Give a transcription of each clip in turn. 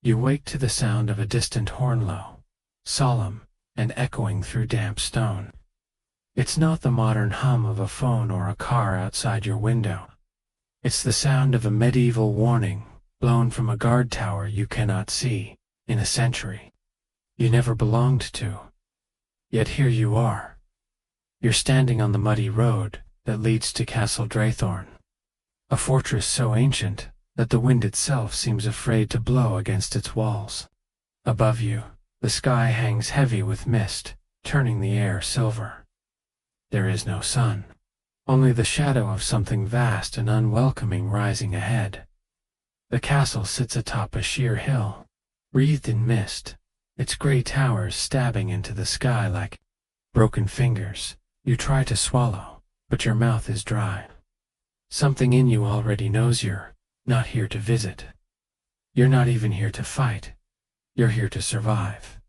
You wake to the sound of a distant horn, low, solemn, and echoing through damp stone. It's not the modern hum of a phone or a car outside your window. It's the sound of a medieval warning, blown from a guard tower you cannot see, in a century you never belonged to. Yet here you are. You're standing on the muddy road that leads to Castle Draythorn, a fortress so ancient that the wind itself seems afraid to blow against its walls. Above you, the sky hangs heavy with mist, turning the air silver. There is no sun, only the shadow of something vast and unwelcoming rising ahead. The castle sits atop a sheer hill, wreathed in mist, its gray towers stabbing into the sky like broken fingers. You try to swallow, but your mouth is dry. Something in you already knows you're not here to visit. You're not even here to fight. You're here to survive.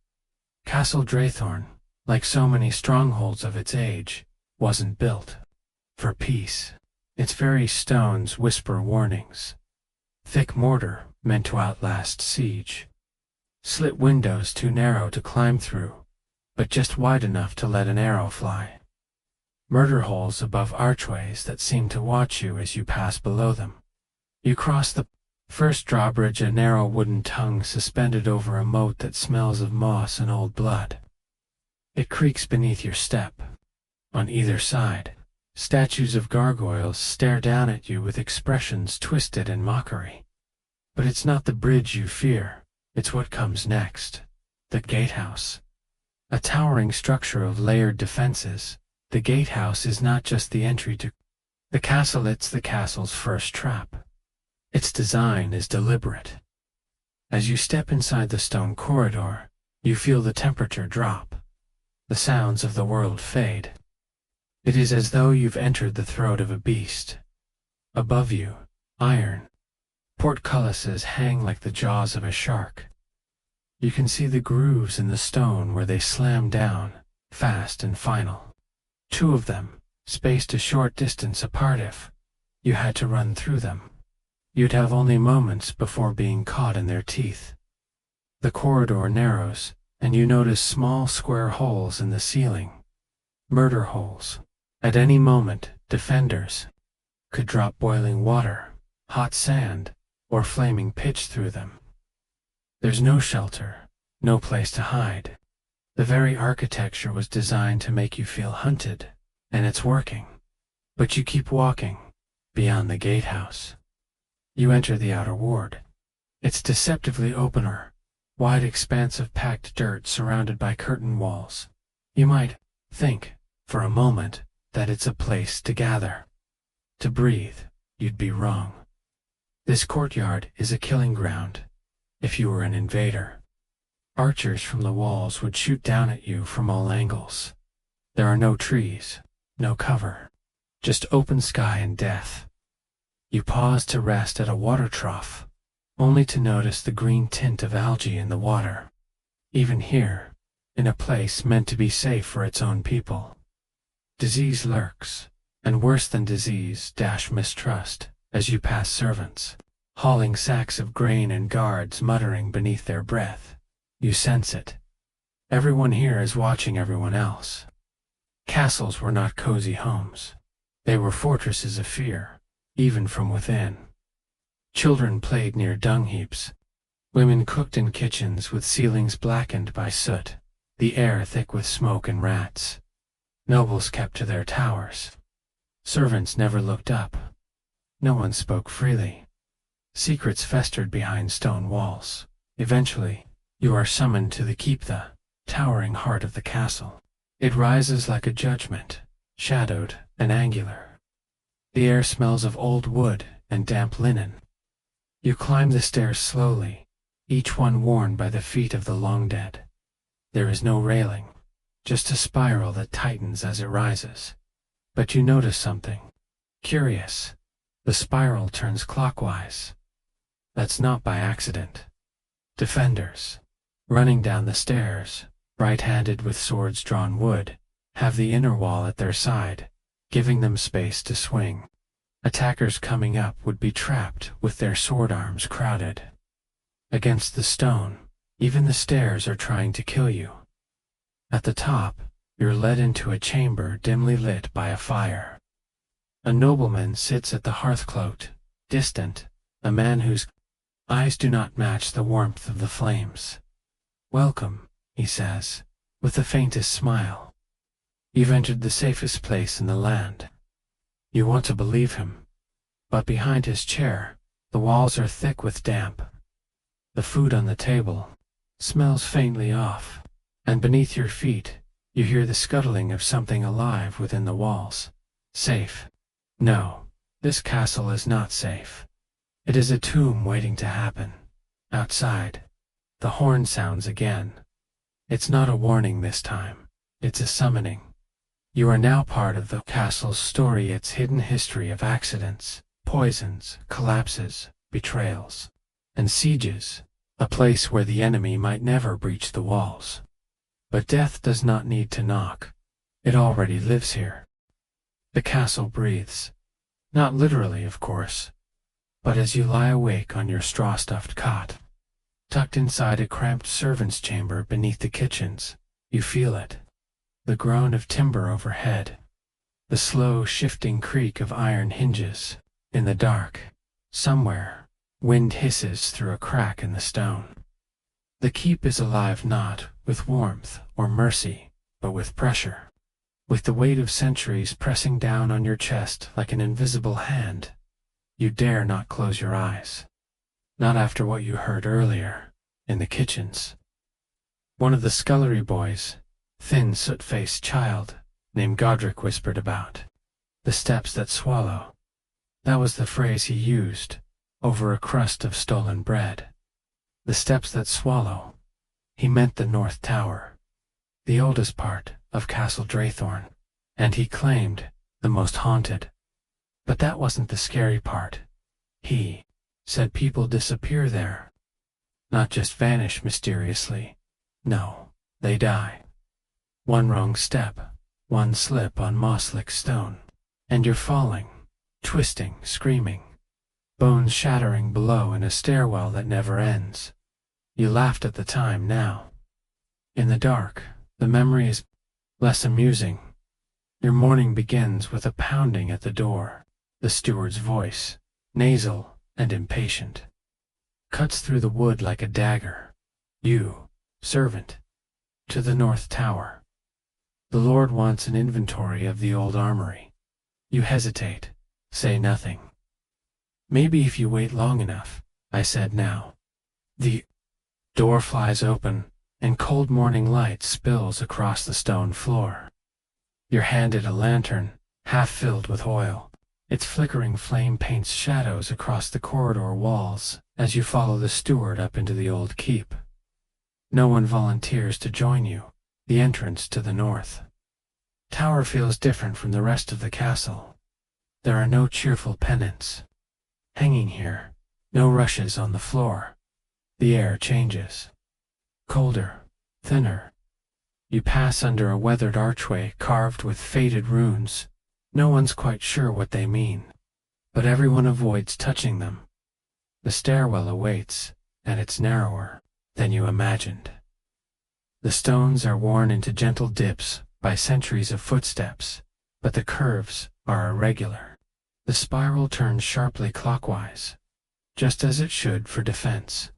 Castle Draythorn, like so many strongholds of its age, wasn't built for peace. Its very stones whisper warnings. Thick mortar meant to outlast siege. Slit windows too narrow to climb through, but just wide enough to let an arrow fly. Murder holes above archways that seem to watch you as you pass below them. You cross the first drawbridge, a narrow wooden tongue suspended over a moat that smells of moss and old blood. It creaks beneath your step. On either side, statues of gargoyles stare down at you with expressions twisted in mockery. But it's not the bridge you fear, it's what comes next. The gatehouse. A towering structure of layered defenses, the gatehouse is not just the entry to the castle, it's the castle's first trap. Its design is deliberate. As you step inside the stone corridor, you feel the temperature drop. The sounds of the world fade. It is as though you've entered the throat of a beast. Above you, iron portcullises hang like the jaws of a shark. You can see the grooves in the stone where they slam down, fast and final. Two of them, spaced a short distance apart. If you had to run through them, you'd have only moments before being caught in their teeth. The corridor narrows, and you notice small square holes in the ceiling. Murder holes. At any moment, defenders could drop boiling water, hot sand, or flaming pitch through them. There's no shelter, no place to hide. The very architecture was designed to make you feel hunted, and it's working. But you keep walking, beyond the gatehouse. You enter the outer ward. It's deceptively opener, wide expanse of packed dirt surrounded by curtain walls. You might think, for a moment, that it's a place to gather, to breathe. You'd be wrong. This courtyard is a killing ground, if you were an invader. Archers from the walls would shoot down at you from all angles. There are no trees, no cover, just open sky and death. You pause to rest at a water trough, only to notice the green tint of algae in the water. Even here, in a place meant to be safe for its own people, disease lurks, and worse than disease, mistrust, as you pass servants, hauling sacks of grain and guards muttering beneath their breath. You sense it. Everyone here is watching everyone else. Castles were not cozy homes. They were fortresses of fear, even from within. Children played near dung heaps. Women cooked in kitchens with ceilings blackened by soot, the air thick with smoke and rats. Nobles kept to their towers. Servants never looked up. No one spoke freely. Secrets festered behind stone walls. Eventually, you are summoned to the keep, the towering heart of the castle. It rises like a judgment, shadowed and angular. The air smells of old wood and damp linen. You climb the stairs slowly, each one worn by the feet of the long dead. There is no railing, just a spiral that tightens as it rises. But you notice something curious. The spiral turns clockwise. That's not by accident. Defenders, running down the stairs, right-handed with swords drawn wood, have the inner wall at their side, giving them space to swing. Attackers coming up would be trapped with their sword arms crowded. against the stone. Even the stairs are trying to kill you. At the top, you're led into a chamber dimly lit by a fire. A nobleman sits at the hearth-cloaked, distant, a man whose eyes do not match the warmth of the flames. "Welcome," he says, with the faintest smile. "You've entered the safest place in the land." You want to believe him. But behind his chair, the walls are thick with damp. The food on the table smells faintly off, and beneath your feet, you hear the scuttling of something alive within the walls. Safe? No, this castle is not safe. It is a tomb waiting to happen. Outside, the horn sounds again. It's not a warning this time. It's a summoning. You are now part of the castle's story, its hidden history of accidents, poisons, collapses, betrayals, and sieges, a place where the enemy might never breach the walls. But death does not need to knock. It already lives here. The castle breathes. Not literally, of course, but as you lie awake on your straw-stuffed cot, tucked inside a cramped servant's chamber beneath the kitchens, you feel it. The groan of timber overhead, the slow shifting creak of iron hinges. In the dark, somewhere, wind hisses through a crack in the stone. The keep is alive not with warmth or mercy, but with pressure. With the weight of centuries pressing down on your chest like an invisible hand, you dare not close your eyes. Not after what you heard earlier, in the kitchens. One of the scullery boys, thin soot-faced child, named Godric, whispered about the steps that swallow. That was the phrase he used, over a crust of stolen bread. The steps that swallow. He meant the North Tower, the oldest part of Castle Draythorn, and he claimed the most haunted. But that wasn't the scary part. He said people disappear there. Not just vanish mysteriously. No, they die. One wrong step, one slip on moss-licked stone, and you're falling, twisting, screaming, bones shattering below in a stairwell that never ends. You laughed at the time. Now, in the dark, the memory is less amusing. Your morning begins with a pounding at the door. The steward's voice, nasal and impatient, cuts through the wood like a dagger. "You, servant, to the North Tower. The Lord wants an inventory of the old armory." You hesitate, say nothing. "Maybe if you wait long enough," I said now. The door flies open, and cold morning light spills across the stone floor. You're handed a lantern, half filled with oil. Its flickering flame paints shadows across the corridor walls as you follow the steward up into the old keep. No one volunteers to join you. The entrance to the north tower feels different from the rest of the castle. There are no cheerful pennants hanging here, no rushes on the floor. The air changes. Colder, thinner. You pass under a weathered archway carved with faded runes. No one's quite sure what they mean, but everyone avoids touching them. The stairwell awaits, and it's narrower than you imagined. The stones are worn into gentle dips by centuries of footsteps, but the curves are irregular. The spiral turns sharply clockwise, just as it should for defense.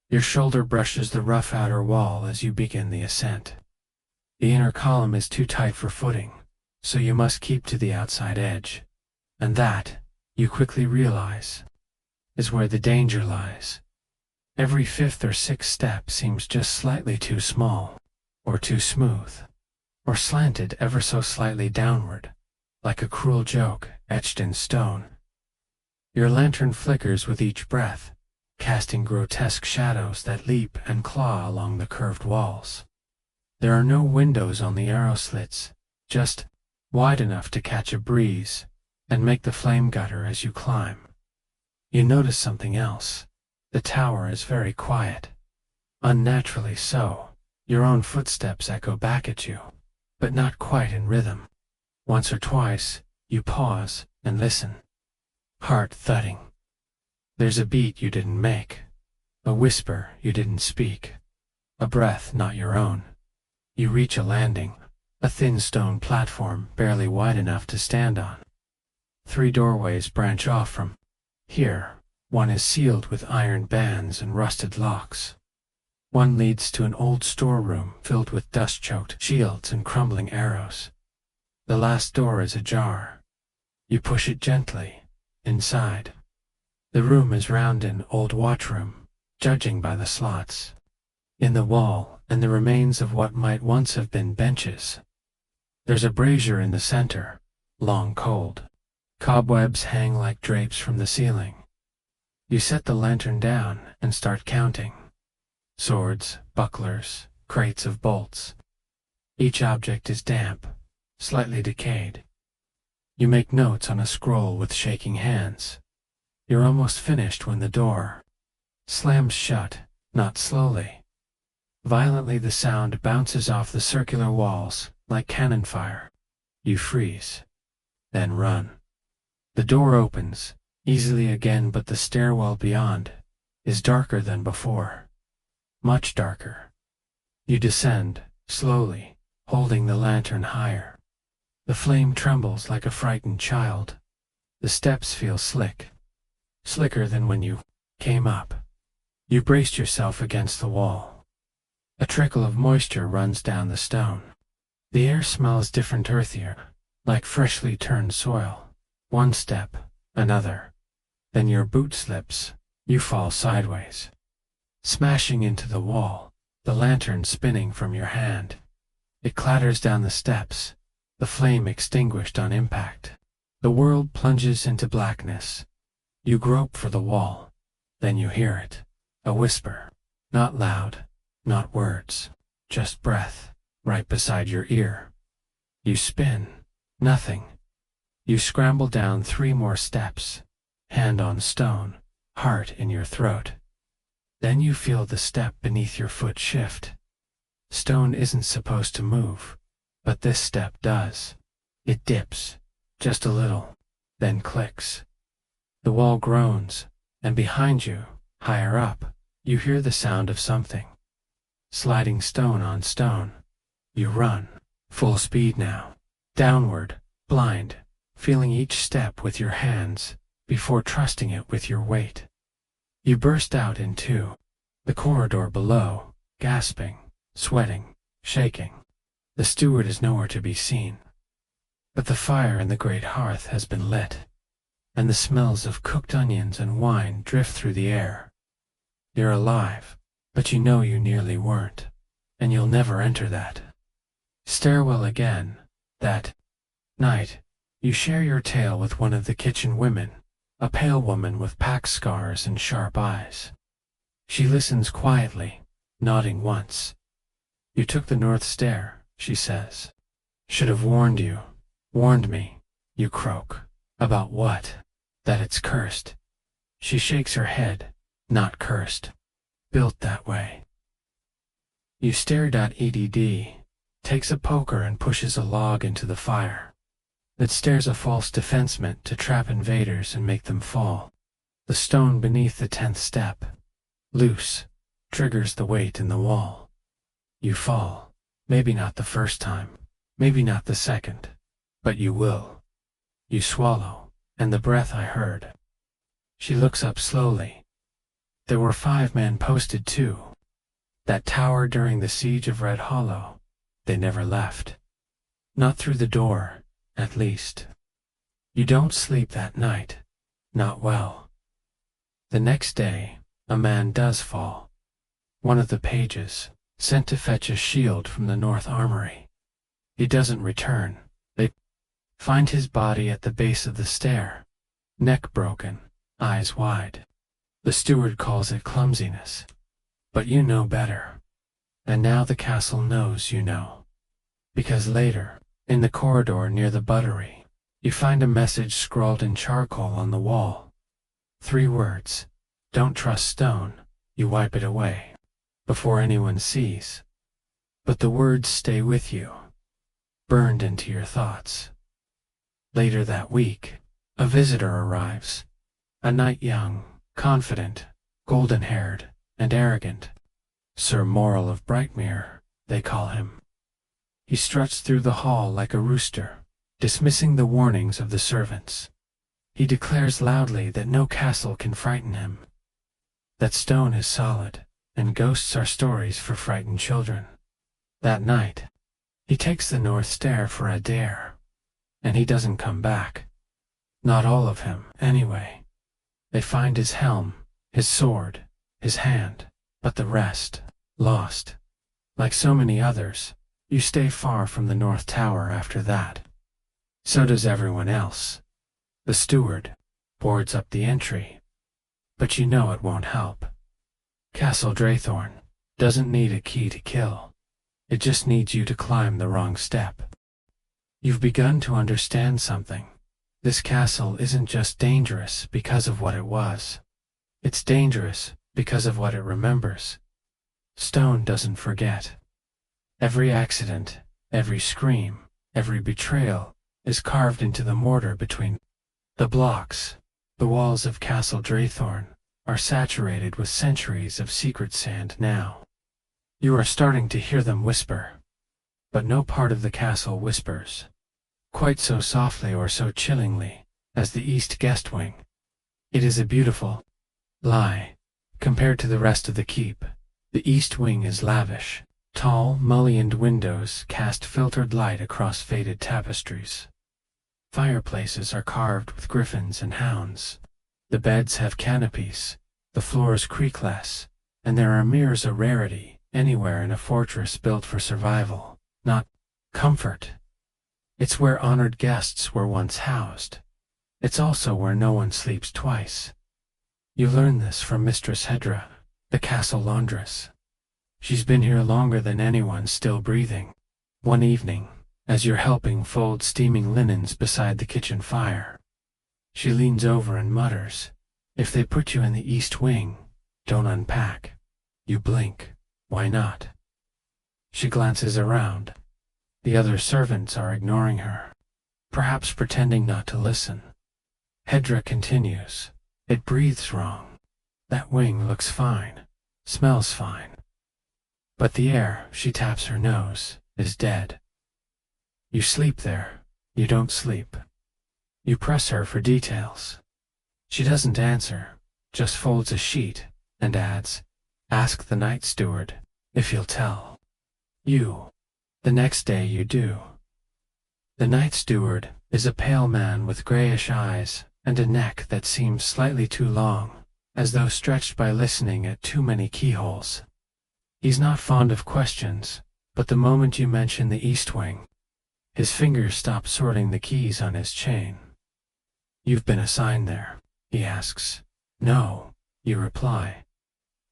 Your shoulder brushes the rough outer wall as you begin the ascent. The inner column is too tight for footing, so you must keep to the outside edge. And that, you quickly realize, is where the danger lies. Every fifth or sixth step seems just slightly too small, or too smooth, or slanted ever so slightly downward, like a cruel joke etched in stone. Your lantern flickers with each breath, casting grotesque shadows that leap and claw along the curved walls. There are no windows on the arrow slits, just wide enough to catch a breeze and make the flame gutter as you climb. You notice something else. The tower is very quiet. Unnaturally so. Your own footsteps echo back at you, but not quite in rhythm. Once or twice, you pause and listen. Heart thudding. There's a beat you didn't make, A whisper you didn't speak. A breath not your own. You reach a landing, a thin stone platform barely wide enough to stand on. 3 doorways branch off from here. One is sealed with iron bands and rusted locks. One leads to an old storeroom filled with dust-choked shields and crumbling arrows. The last door is ajar. You push it gently. Inside. The room is round an old watchroom, judging by the slots in the wall and the remains of what might once have been benches. There's a brazier in the center, long cold. Cobwebs hang like drapes from the ceiling. You set the lantern down and start counting. Swords, bucklers, crates of bolts. Each object is damp, slightly decayed. You make notes on a scroll with shaking hands. You're almost finished when the door slams shut, not slowly. Violently the sound bounces off the circular walls, like cannon fire. You freeze. Then run. The door opens, easily again, but the stairwell beyond is darker than before. Much darker. You descend, slowly, holding the lantern higher. The flame trembles like a frightened child. The steps feel slick. Slicker than when you came up. You braced yourself against the wall. A trickle of moisture runs down the stone. The air smells different, earthier, like freshly turned soil. One step, another. Then your boot slips. You fall sideways, smashing into the wall, the lantern spinning from your hand. It clatters down the steps, the flame extinguished on impact. The world plunges into blackness. You grope for the wall. Then you hear it. A whisper. Not loud, not words, just breath, right beside your ear. You spin. Nothing. You scramble down 3 more steps. Hand on stone, heart in your throat. Then you feel the step beneath your foot shift. Stone isn't supposed to move, but this step does. It dips, just a little, then clicks. The wall groans, and behind you, higher up, you hear the sound of something. Sliding stone on stone. You run, full speed now. Downward, blind, feeling each step with your hands, before trusting it with your weight. You burst out into the corridor below, gasping, sweating, shaking. The steward is nowhere to be seen. But the fire in the great hearth has been lit, and the smells of cooked onions and wine drift through the air. You're alive, but you know you nearly weren't, and you'll never enter that stairwell again. That night, you share your tale with one of the kitchen women, a pale woman with pack scars and sharp eyes. She listens quietly, nodding once. You took the north stair, she says. Should have warned you. Warned me, you croak. About what? That it's cursed. She shakes her head. Not cursed. Built that way. You stare. EDD takes a poker and pushes a log into the fire. That stares a false defense meant to trap invaders and make them fall. The stone beneath the 10th step, loose, triggers the weight in the wall. You fall. Maybe not the first time, maybe not the second, but you will. You swallow, and the breath I heard. She looks up slowly. There were 5 men posted too. That tower during the siege of Red Hollow. They never left. Not through the door, at least. You don't sleep that night. Not well. The next day, a man does fall. One of the pages, sent to fetch a shield from the North Armory. He doesn't return. They find his body at the base of the stair. Neck broken, eyes wide. The steward calls it clumsiness. But you know better. And now the castle knows you know. Because later, in the corridor near the buttery, you find a message scrawled in charcoal on the wall. 3 words. Don't trust stone. You wipe it away. Before anyone sees. But the words stay with you. Burned into your thoughts. Later that week, a visitor arrives. A knight young, confident, golden-haired, and arrogant. Sir Moral of Brightmere, they call him. He struts through the hall like a rooster, dismissing the warnings of the servants. He declares loudly that no castle can frighten him, that stone is solid, and ghosts are stories for frightened children. That night, he takes the North Stair for a dare, and he doesn't come back. Not all of him, anyway. They find his helm, his sword, his hand, but the rest, lost. Like so many others, you stay far from the North Tower after that. So does everyone else. The steward boards up the entry, but you know it won't help. Castle Draythorn doesn't need a key to kill. It just needs you to climb the wrong step. You've begun to understand something. This castle isn't just dangerous because of what it was. It's dangerous because of what it remembers. Stone doesn't forget. Every accident, every scream, every betrayal is carved into the mortar between the blocks. The walls of Castle Draythorn are saturated with centuries of secret sand now. You are starting to hear them whisper. But no part of the castle whispers quite so softly or so chillingly as the East Guest Wing. It is a beautiful lie. Compared to the rest of the keep, the East Wing is lavish. Tall, mullioned windows cast filtered light across faded tapestries. Fireplaces are carved with griffins and hounds. The beds have canopies, the floors creak less, and there are mirrors a rarity anywhere in a fortress built for survival, not comfort. It's where honored guests were once housed. It's also where no one sleeps twice. You learn this from Mistress Hedra, the castle laundress. She's been here longer than anyone still breathing. One evening, as you're helping fold steaming linens beside the kitchen fire, she leans over and mutters, "If they put you in the East Wing, don't unpack." You blink. Why not? She glances around. The other servants are ignoring her, perhaps pretending not to listen. Hedra continues, "It breathes wrong. That wing looks fine, smells fine. But the air," she taps her nose, "is dead. You sleep there. You don't sleep." You press her for details. She doesn't answer, just folds a sheet, and adds, "Ask the night steward, if he'll tell you." The next day you do. The night steward is a pale man with grayish eyes and a neck that seems slightly too long, as though stretched by listening at too many keyholes. He's not fond of questions, but the moment you mention the East Wing, his fingers stop sorting the keys on his chain. "You've been assigned there?" he asks. "No," you reply.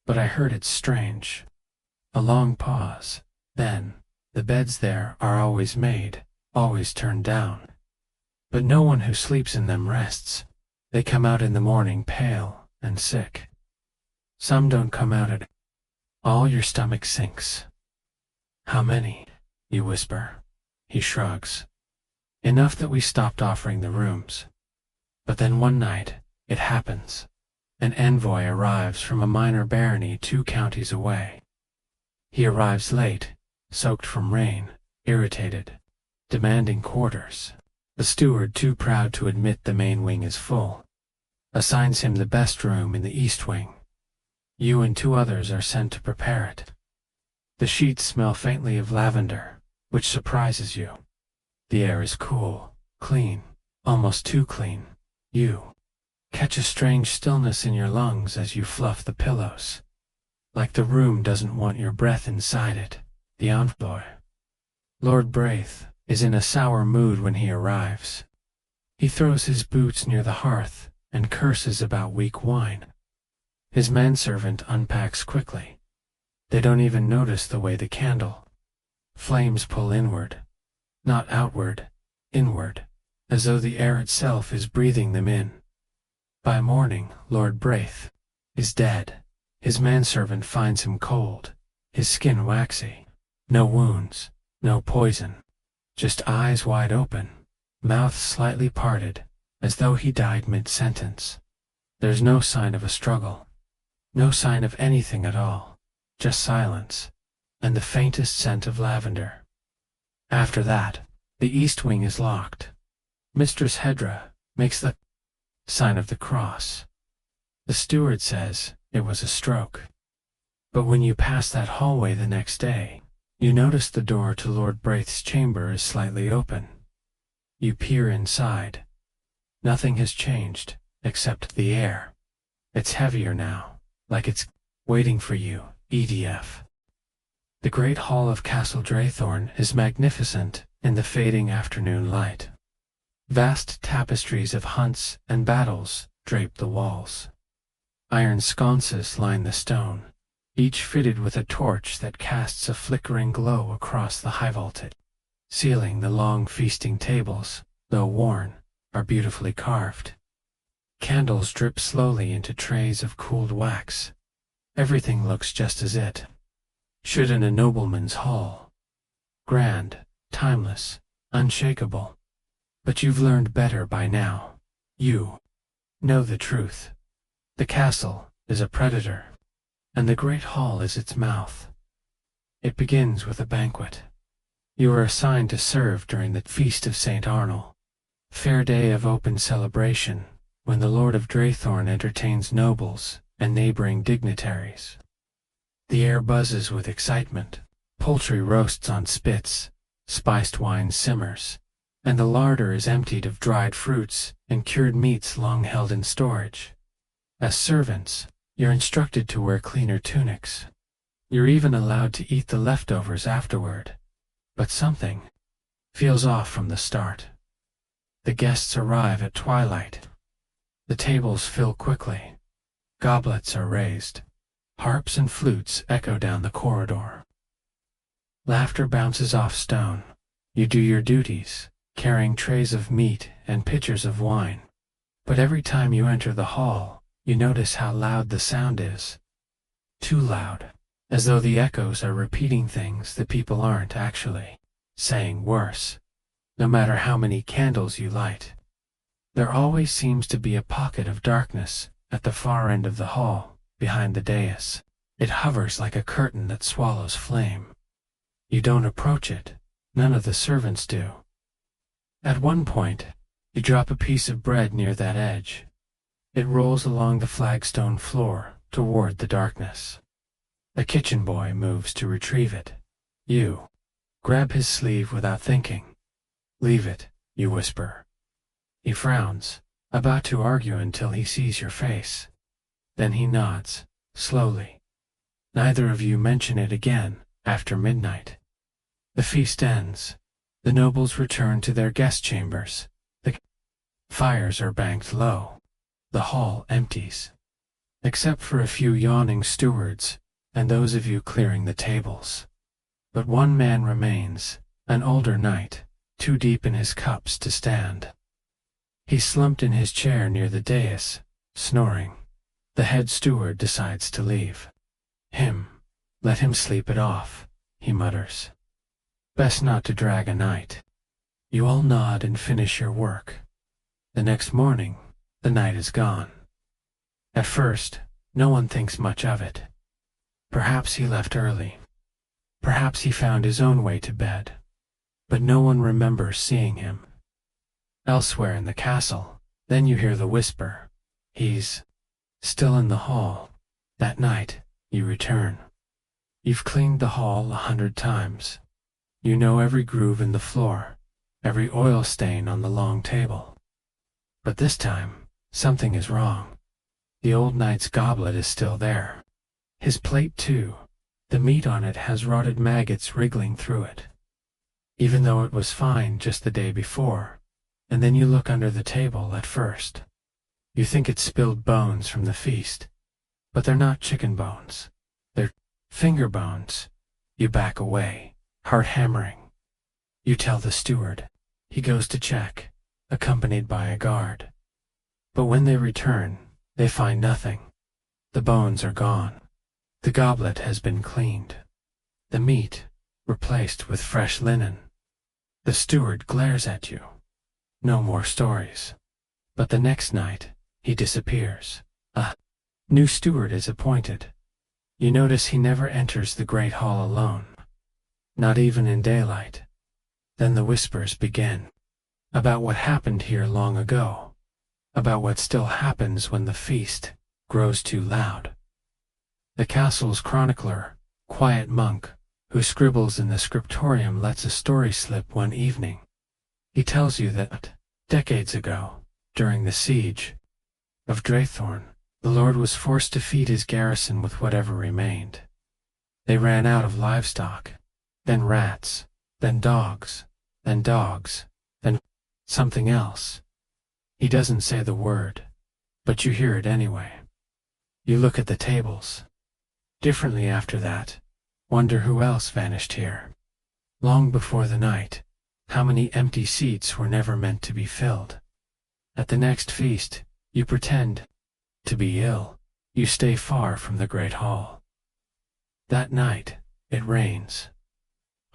"But I heard it's strange." A long pause. Then, "The beds there are always made, always turned down. But no one who sleeps in them rests. They come out in the morning pale and sick. Some don't come out at all." Your stomach sinks. "How many?" you whisper. He shrugs. "Enough that we stopped offering the rooms." But then one night, it happens. An envoy arrives from a minor barony 2 counties away. He arrives late, soaked from rain, irritated, demanding quarters. The steward, too proud to admit the main wing is full, assigns him the best room in the East Wing. You and 2 others are sent to prepare it. The sheets smell faintly of lavender, which surprises you. The air is cool, clean, almost too clean. You catch a strange stillness in your lungs as you fluff the pillows, like the room doesn't want your breath inside it. The envoy, Lord Braith, is in a sour mood when he arrives. He throws his boots near the hearth and curses about weak wine. His manservant unpacks quickly. They don't even notice the way the candle flames pull inward, not outward, inward, as though the air itself is breathing them in. By morning, Lord Braith is dead. His manservant finds him cold, his skin waxy. No wounds, no poison, just eyes wide open, mouth slightly parted, as though he died mid-sentence. There's no sign of a struggle. No sign of anything at all, just silence, and the faintest scent of lavender. After that, the east wing is locked. Mistress Hedra makes the sign of the cross. The steward says it was a stroke. But when you pass that hallway the next day, you notice the door to Lord Braith's chamber is slightly open. You peer inside. Nothing has changed, except the air. It's heavier now, like it's waiting for you, EDF. The great hall of Castle Draythorn is magnificent in the fading afternoon light. Vast tapestries of hunts and battles drape the walls. Iron sconces line the stone, each fitted with a torch that casts a flickering glow across the high-vaulted ceiling. The long feasting tables, though worn, are beautifully carved. Candles drip slowly into trays of cooled wax. Everything looks just as it should in a nobleman's hall. Grand, timeless, unshakable. But you've learned better by now. You know the truth. The castle is a predator, and the great hall is its mouth. It begins with a banquet. You are assigned to serve during the Feast of St. Arnal, fair day of open celebration, when the Lord of Draythorn entertains nobles and neighboring dignitaries. The air buzzes with excitement. Poultry roasts on spits, spiced wine simmers, and the larder is emptied of dried fruits and cured meats long held in storage. As servants, you're instructed to wear cleaner tunics. You're even allowed to eat the leftovers afterward. But something feels off from the start. The guests arrive at twilight. The tables fill quickly. Goblets are raised. Harps and flutes echo down the corridor. Laughter bounces off stone. You do your duties, carrying trays of meat and pitchers of wine. But every time you enter the hall, you notice how loud the sound is. Too loud, as though the echoes are repeating things the people aren't actually saying. Worse, no matter how many candles you light, there always seems to be a pocket of darkness at the far end of the hall, behind the dais. It hovers like a curtain that swallows flame. You don't approach it. None of the servants do. At one point, you drop a piece of bread near that edge. It rolls along the flagstone floor toward the darkness. A kitchen boy moves to retrieve it. You grab his sleeve without thinking. "Leave it," you whisper. He frowns, about to argue until he sees your face. Then he nods, slowly. Neither of you mention it again after midnight. The feast ends. The nobles return to their guest chambers. The fires are banked low. The hall empties, except for a few yawning stewards and those of you clearing the tables. But one man remains, an older knight, too deep in his cups to stand. He's slumped in his chair near the dais, snoring. The head steward decides to leave. Let him sleep it off, he mutters. Best not to drag a night. You all nod and finish your work. The next morning, the night is gone. At first, no one thinks much of it. Perhaps he left early. Perhaps he found his own way to bed. But no one remembers seeing him. Elsewhere in the castle, then you hear the whisper. He's still in the hall. That night, you return. You've cleaned the hall 100 times. You know every groove in the floor, every oil stain on the long table. But this time, something is wrong. The old knight's goblet is still there. His plate too. The meat on it has rotted maggots wriggling through it, even though it was fine just the day before. And then you look under the table at first. You think it's spilled bones from the feast, but they're not chicken bones. They're finger bones. You back away, heart hammering. You tell the steward. He goes to check, accompanied by a guard. But when they return, they find nothing. The bones are gone. The goblet has been cleaned. The meat replaced with fresh linen. The steward glares at you. No more stories. But the next night, he disappears. A New steward is appointed. You notice he never enters the great hall alone, not even in daylight. Then the whispers begin. About what happened here long ago. About what still happens when the feast grows too loud. The castle's chronicler, quiet monk, who scribbles in the scriptorium, lets a story slip one evening. He tells you that, decades ago, during the siege of Draythorn, the Lord was forced to feed his garrison with whatever remained. They ran out of livestock, then rats, then dogs, then something else. He doesn't say the word, but you hear it anyway. You look at the tables differently after that, wonder who else vanished here. Long before the night, how many empty seats were never meant to be filled. At the next feast, you pretend to be ill. You stay far from the great hall. That night, it rains.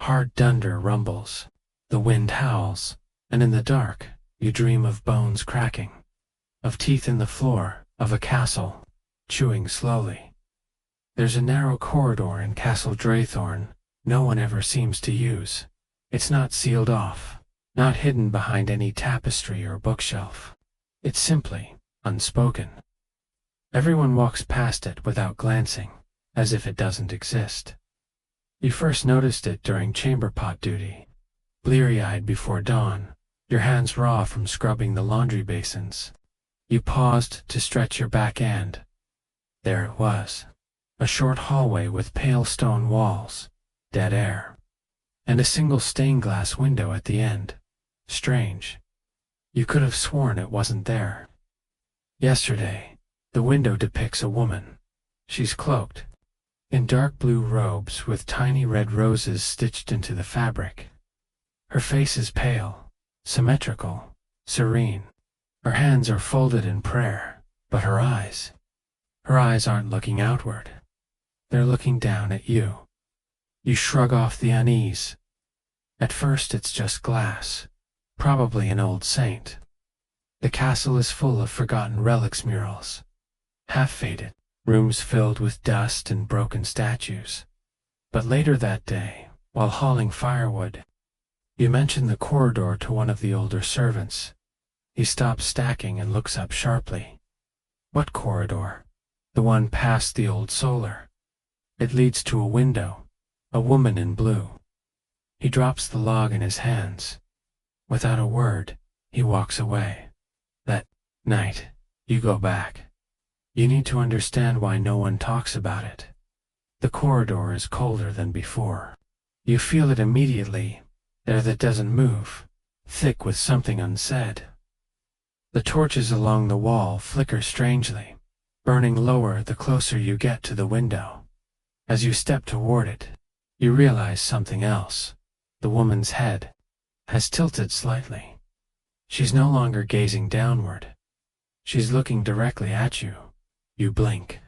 Hard thunder rumbles, the wind howls, and in the dark, you dream of bones cracking, of teeth in the floor, of a castle chewing slowly. There's a narrow corridor in Castle Draythorn no one ever seems to use. It's not sealed off, not hidden behind any tapestry or bookshelf. It's simply unspoken. Everyone walks past it without glancing, as if it doesn't exist. You first noticed it during chamber pot duty, bleary-eyed before dawn, your hands raw from scrubbing the laundry basins. You paused to stretch your back and there it was. A short hallway with pale stone walls, dead air, and a single stained glass window at the end. Strange. You could have sworn it wasn't there. Yesterday, the window depicts a woman. She's cloaked in dark blue robes with tiny red roses stitched into the fabric. Her face is pale, symmetrical, serene. Her hands are folded in prayer, but her eyes aren't looking outward. They're looking down at you. You shrug off the unease. At first it's just glass, probably an old saint. The castle is full of forgotten relics murals, half-faded, rooms filled with dust and broken statues. But later that day, while hauling firewood, you mention the corridor to one of the older servants. He stops stacking and looks up sharply. What corridor? The one past the old solar. It leads to a window, a woman in blue. He drops the log in his hands. Without a word, he walks away. That night, you go back. You need to understand why no one talks about it. The corridor is colder than before. You feel it immediately, there that doesn't move, thick with something unsaid. The torches along the wall flicker strangely, burning lower the closer you get to the window. As you step toward it, you realize something else. The woman's head has tilted slightly. She's no longer gazing downward. She's looking directly at you. You blink,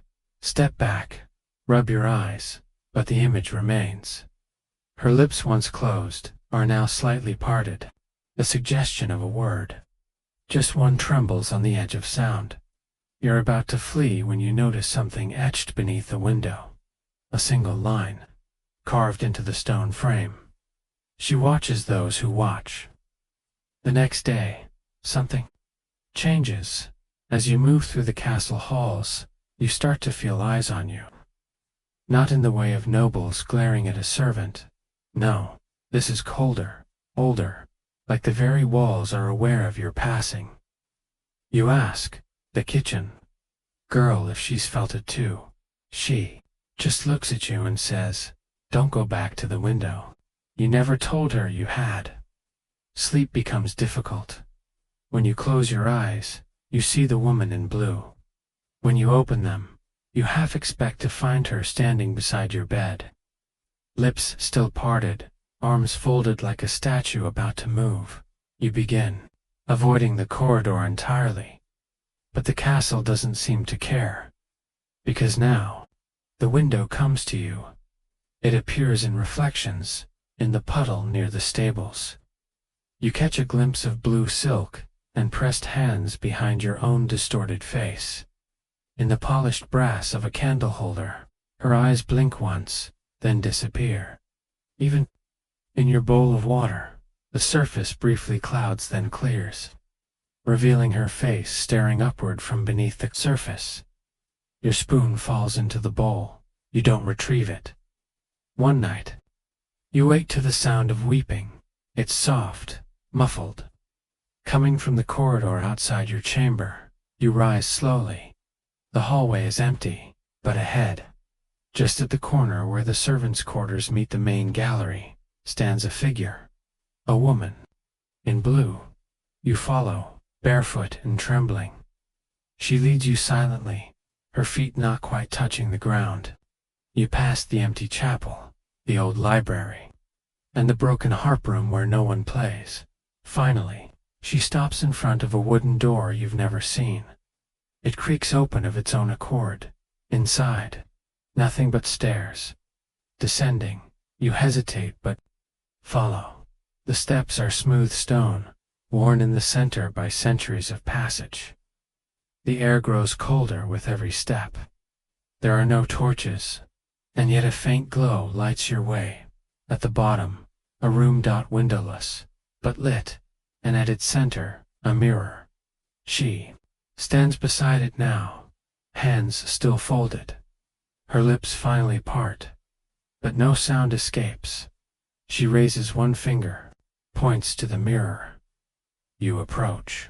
step back, rub your eyes, but the image remains. Her lips, once closed, are now slightly parted, the suggestion of a word. Just one trembles on the edge of sound. You're about to flee when you notice something etched beneath the window. A single line, carved into the stone frame. She watches those who watch. The next day, something changes. As you move through the castle halls, you start to feel eyes on you. Not in the way of nobles glaring at a servant. No, this is colder, older, like the very walls are aware of your passing. You ask the kitchen girl if she's felt it too. She just looks at you and says, "Don't go back to the window." You never told her you had. Sleep becomes difficult. When you close your eyes, you see the woman in blue. When you open them, you half expect to find her standing beside your bed. Lips still parted, arms folded like a statue about to move. You begin avoiding the corridor entirely. But the castle doesn't seem to care. Because now, the window comes to you. It appears in reflections, in the puddle near the stables. You catch a glimpse of blue silk and pressed hands behind your own distorted face. in the polished brass of a candle holder. Her eyes blink once, then disappear. Even in your bowl of water, the surface briefly clouds then clears, revealing her face staring upward from beneath the surface. Your spoon falls into the bowl. You don't retrieve it. One night, you wake to the sound of weeping. It's soft, muffled, coming from the corridor outside your chamber. You rise slowly. The hallway is empty, but ahead, just at the corner where the servants' quarters meet the main gallery, stands a figure. A woman, in blue. You follow, barefoot and trembling. She leads you silently, her feet not quite touching the ground. You pass the empty chapel, the old library, and the broken harp room where no one plays. Finally, she stops in front of a wooden door you've never seen. It creaks open of its own accord. Inside, nothing but stairs. Descending, you hesitate but follow. The steps are smooth stone, worn in the center by centuries of passage. The air grows colder with every step. There are no torches, and yet a faint glow lights your way. At the bottom, a room windowless, but lit, and at its center, a mirror. She stands beside it now, hands still folded. Her lips finally part, but no sound escapes. She raises one finger, points to the mirror. You approach.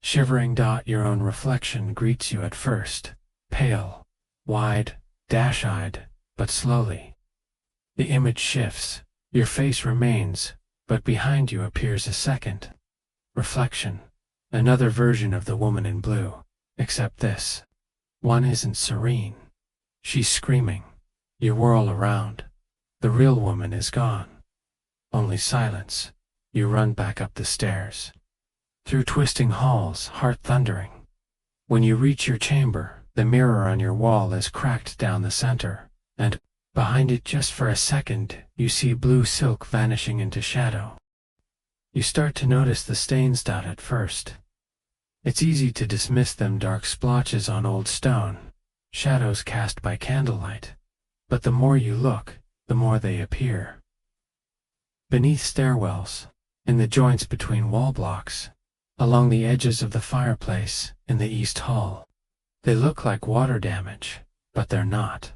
Shivering, your own reflection greets you at first, pale, wide, dash-eyed, but slowly. The image shifts, your face remains, but behind you appears a second reflection, another version of the woman in blue, except this one isn't serene. She's screaming. You whirl around. The real woman is gone. Only silence. You run back up the stairs, through twisting halls, heart thundering. When you reach your chamber, the mirror on your wall is cracked down the center, and behind it, just for a second, you see blue silk vanishing into shadow. You start to notice the stains. At first, it's easy to dismiss them, dark splotches on old stone, shadows cast by candlelight. But the more you look, the more they appear. Beneath stairwells, in the joints between wall blocks, along the edges of the fireplace in the east hall. They look like water damage, but they're not.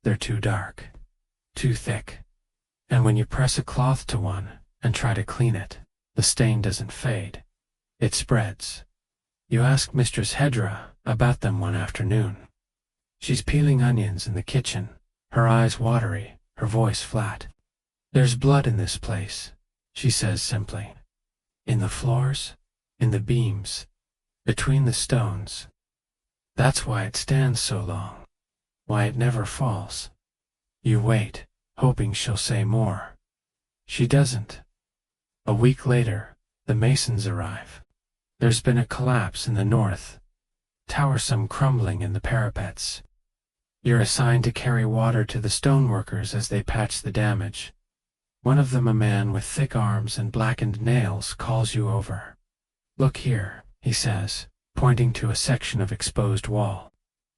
They're too dark, too thick. And when you press a cloth to one and try to clean it, the stain doesn't fade. It spreads. You ask Mistress Hedra about them one afternoon. She's peeling onions in the kitchen, her eyes watery, her voice flat. "There's blood in this place," she says simply. "In the floors, in the beams, between the stones. That's why it stands so long, why it never falls." You wait, hoping she'll say more. She doesn't. A week later, the masons arrive. There's been a collapse in the north, towersome crumbling in the parapets. You're assigned to carry water to the stoneworkers as they patch the damage. One of them, a man with thick arms and blackened nails, calls you over. "Look here," he says, pointing to a section of exposed wall.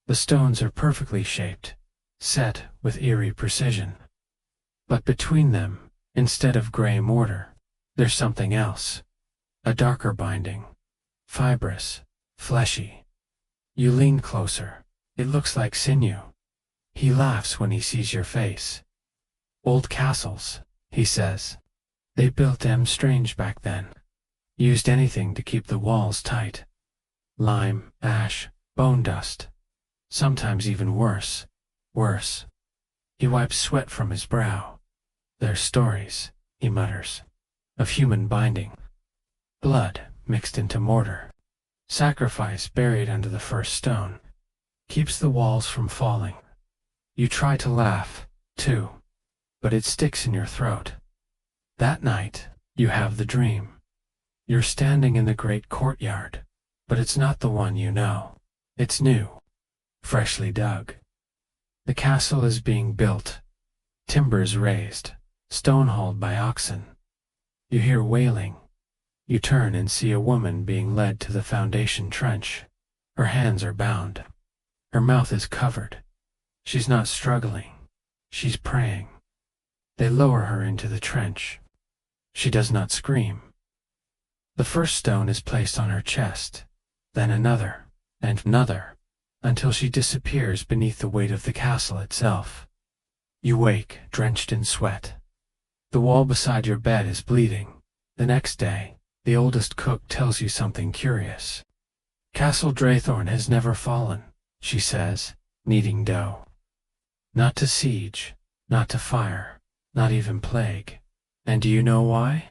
The stones are perfectly shaped, set with eerie precision. But between them, instead of gray mortar, there's something else. A darker binding. Fibrous, fleshy. You lean closer. It looks like sinew. He laughs when he sees your face. "Old castles," he says. "They built them strange back then. Used anything to keep the walls tight. Lime, ash, bone dust. Sometimes even worse. Worse." He wipes sweat from his brow. "They're stories," he mutters, "of human binding. Blood mixed into mortar. Sacrifice buried under the first stone. Keeps the walls from falling." You try to laugh, too, but it sticks in your throat. That night, you have the dream. You're standing in the great courtyard, but it's not the one you know. It's new, freshly dug. The castle is being built, timbers raised, stone hauled by oxen. You hear wailing. You turn and see a woman being led to the foundation trench. Her hands are bound. Her mouth is covered. She's not struggling. She's praying. They lower her into the trench. She does not scream. The first stone is placed on her chest, then another, and another, until she disappears beneath the weight of the castle itself. You wake, drenched in sweat. The wall beside your bed is bleeding. The next day, the oldest cook tells you something curious. Castle Draythorn has never fallen, she says, kneading dough. Not to siege, not to fire, not even plague. And do you know why?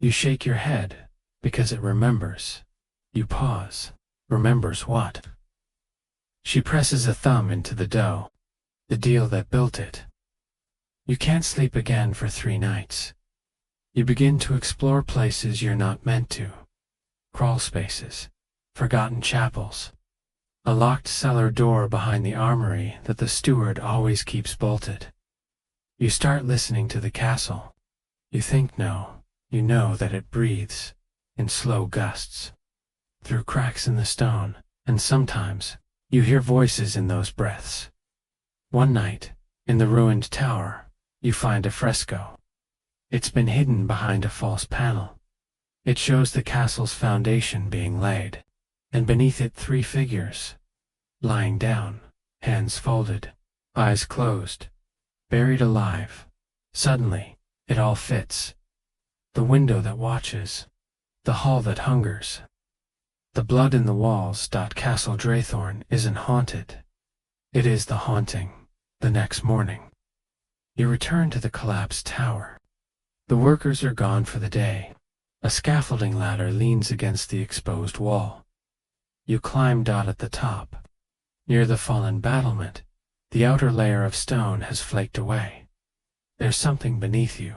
You shake your head, because it remembers. You pause. Remembers what? She presses a thumb into the dough. The deal that built it. You can't sleep again for 3 nights. You begin to explore places you're not meant to. Crawl spaces. Forgotten chapels. A locked cellar door behind the armory that the steward always keeps bolted. You start listening to the castle. You think no, you know that it breathes, in slow gusts, through cracks in the stone, and sometimes you hear voices in those breaths. One night, in the ruined tower, you find a fresco. It's been hidden behind a false panel. It shows the castle's foundation being laid, and beneath it 3 figures, lying down, hands folded, eyes closed, buried alive. Suddenly, it all fits. The window that watches, the hall that hungers. The blood in the walls. Castle Draythorn isn't haunted. It is the haunting. The next morning, you return to the collapsed tower. The workers are gone for the day. A scaffolding ladder leans against the exposed wall. You climb. At the top, near the fallen battlement, the outer layer of stone has flaked away. There's something beneath you.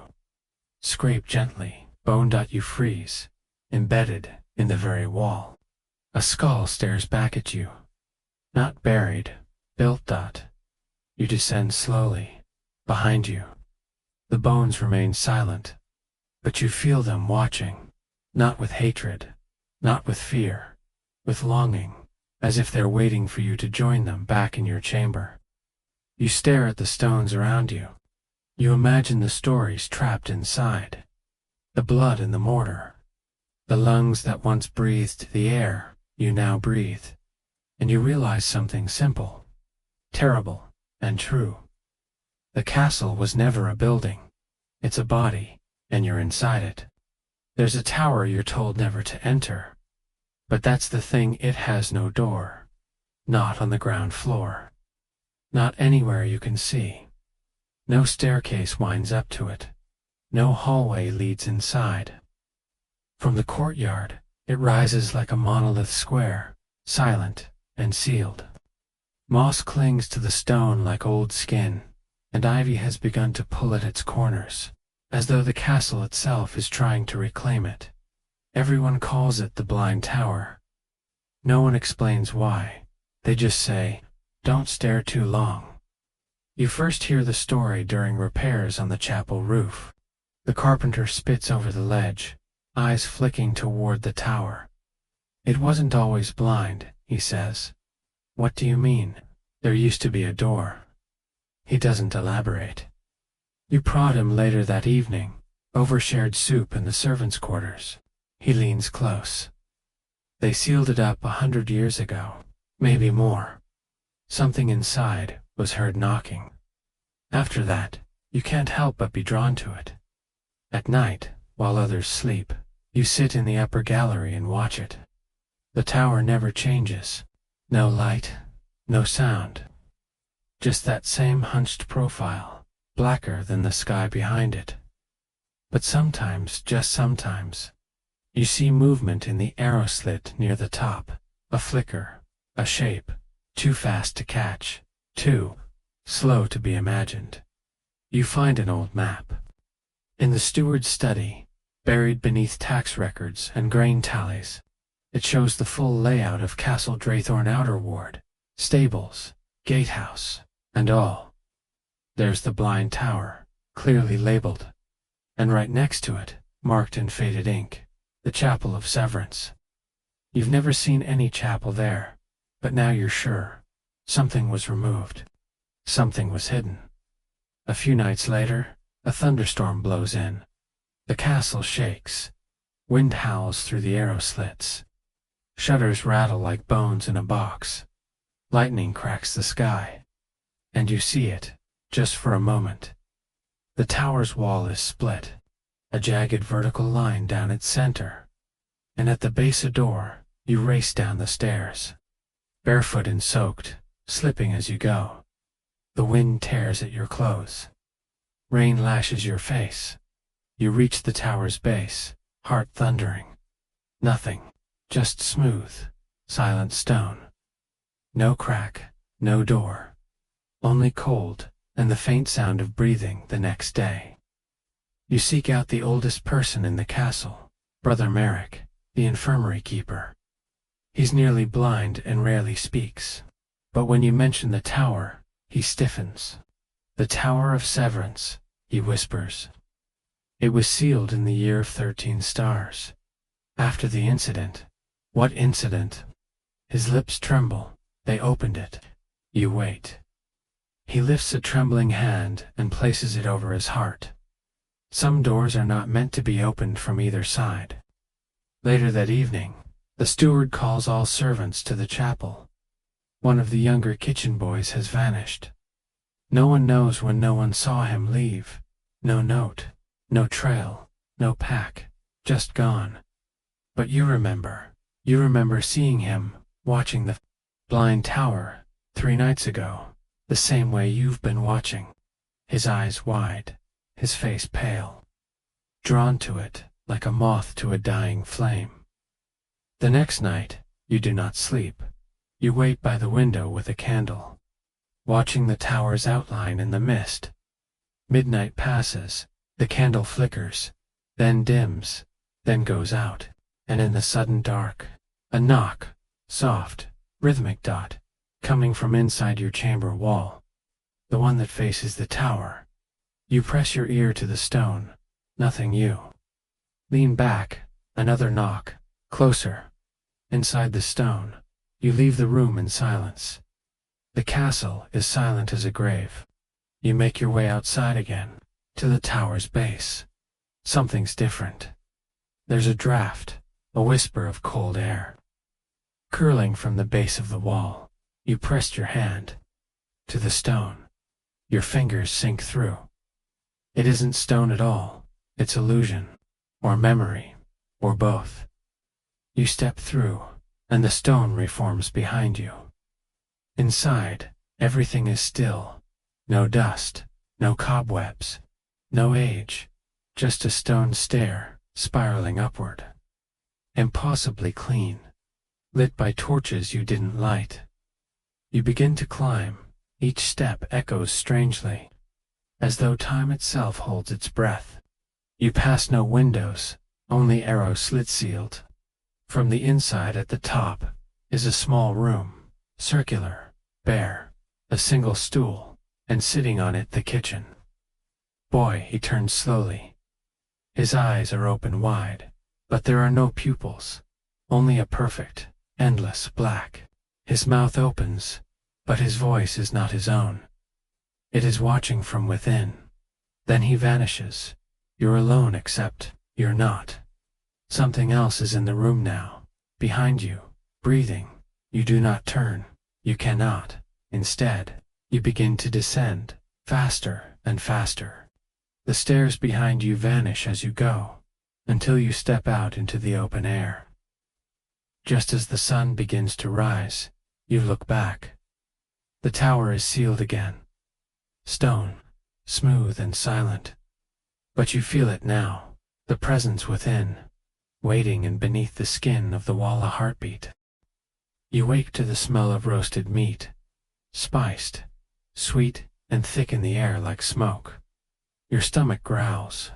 Scrape gently. Bone. You freeze, embedded in the very wall. A skull stares back at you. Not buried, built. You descend slowly. Behind you, the bones remain silent, but you feel them watching, not with hatred, not with fear, with longing, as if they're waiting for you to join them back in your chamber. You stare at the stones around you. You imagine the stories trapped inside. The blood in the mortar. The lungs that once breathed the air you now breathe. And you realize something simple, terrible, and true. The castle was never a building. It's a body, and you're inside it. There's a tower you're told never to enter. But that's the thing, it has no door. Not on the ground floor. Not anywhere you can see. No staircase winds up to it. No hallway leads inside. From the courtyard, it rises like a monolith square, silent and sealed. Moss clings to the stone like old skin, and ivy has begun to pull at its corners, as though the castle itself is trying to reclaim it. Everyone calls it the Blind Tower. No one explains why. They just say, "Don't stare too long." You first hear the story during repairs on the chapel roof. The carpenter spits over the ledge, eyes flicking toward the tower. "It wasn't always blind," he says. "What do you mean?" "There used to be a door." He doesn't elaborate. You prod him later that evening, over shared soup in the servants' quarters. He leans close. "They sealed it up 100 years ago, maybe more." Something inside was heard knocking. After that, you can't help but be drawn to it. At night, while others sleep, you sit in the upper gallery and watch it. The tower never changes. No light, no sound. Just that same hunched profile, blacker than the sky behind it. But sometimes, just sometimes, you see movement in the arrow slit near the top. A flicker, a shape, too fast to catch, too slow to be imagined. You find an old map. In the steward's study, buried beneath tax records and grain tallies, it shows the full layout of Castle Draythorn Outer Ward, stables, gatehouse, and all. There's the Blind Tower, clearly labeled, and right next to it, marked in faded ink, the Chapel of Severance. You've never seen any chapel there, but now you're sure. Something was removed. Something was hidden. A few nights later, a thunderstorm blows in. The castle shakes. Wind howls through the arrow slits. Shutters rattle like bones in a box. Lightning cracks the sky. And you see it, just for a moment. The tower's wall is split, a jagged vertical line down its center. And at the base of door, you race down the stairs. Barefoot and soaked, slipping as you go. The wind tears at your clothes. Rain lashes your face. You reach the tower's base, heart thundering. Nothing, just smooth, silent stone. No crack, no door. Only cold, and the faint sound of breathing the next day. You seek out the oldest person in the castle, Brother Merrick, the infirmary keeper. He's nearly blind and rarely speaks. But when you mention the tower, he stiffens. The Tower of Severance, he whispers. It was sealed in the year of 13 stars. After the incident. What incident? His lips tremble. They opened it. You wait. He lifts a trembling hand and places it over his heart. Some doors are not meant to be opened from either side. Later that evening, the steward calls all servants to the chapel. One of the younger kitchen boys has vanished. No one knows when no one saw him leave. No note, no trail, no pack, just gone. But you remember seeing him, watching the blind tower, 3 nights ago, the same way you've been watching. His eyes wide, his face pale. Drawn to it, like a moth to a dying flame. The next night, you do not sleep. You wait by the window with a candle, watching the tower's outline in the mist. Midnight passes, the candle flickers, then dims, then goes out, and in the sudden dark, a knock, soft, rhythmic dot, coming from inside your chamber wall. The one that faces the tower. You press your ear to the stone, nothing you. Lean back, another knock, closer. Inside the stone. You leave the room in silence. The castle is silent as a grave. You make your way outside again, to the tower's base. Something's different. There's a draft, a whisper of cold air. Curling from the base of the wall, you pressed your hand to the stone. Your fingers sink through. It isn't stone at all, it's illusion, or memory, or both. You step through, and the stone reforms behind you. Inside, everything is still. No dust, no cobwebs, no age, just a stone stair, spiraling upward. Impossibly clean, lit by torches you didn't light. You begin to climb, each step echoes strangely, as though time itself holds its breath. You pass no windows, only arrow slit sealed. From the inside at the top is a small room, circular, bare, a single stool, and sitting on it the kitchen. Boy, he turns slowly. His eyes are open wide, but there are no pupils, only a perfect, endless black. His mouth opens, but his voice is not his own. It is watching from within. Then he vanishes. You're alone except you're not. Something else is in the room now, behind you, breathing. You do not turn. You cannot. Instead, you begin to descend, faster and faster. The stairs behind you vanish as you go, until you step out into the open air. Just as the sun begins to rise, you look back. The tower is sealed again. Stone, smooth and silent. But you feel it now, the presence within, waiting and beneath the skin of the wall a heartbeat. You wake to the smell of roasted meat, spiced, sweet and thick in the air like smoke. Your stomach growls.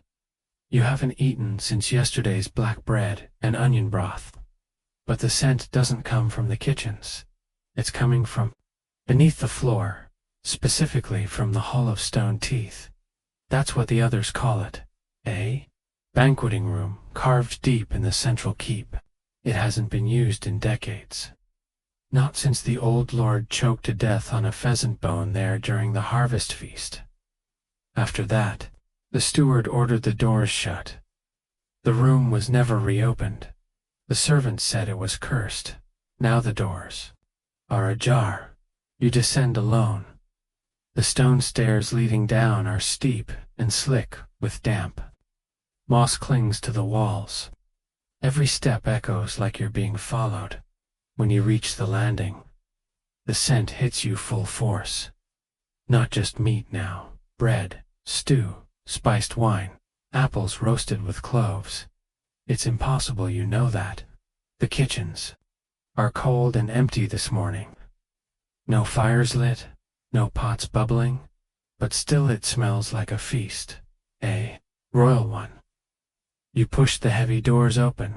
You haven't eaten since yesterday's black bread and onion broth. But the scent doesn't come from the kitchens. It's coming from beneath the floor, specifically from the hall of stone teeth. That's what the others call it, eh? Banqueting room, carved deep in the central keep. It hasn't been used in decades. Not since the old lord choked to death on a pheasant bone there during the harvest feast. After that, the steward ordered the doors shut. The room was never reopened. The servants said it was cursed. Now the doors are ajar. You descend alone. The stone stairs leading down are steep and slick with damp. Moss clings to the walls. Every step echoes like you're being followed. When you reach the landing, the scent hits you full force. Not just meat now, bread, stew, spiced wine, apples roasted with cloves. It's impossible you know that. The kitchens are cold and empty this morning. No fires lit, no pots bubbling, but still it smells like a feast, a royal one. You push the heavy doors open.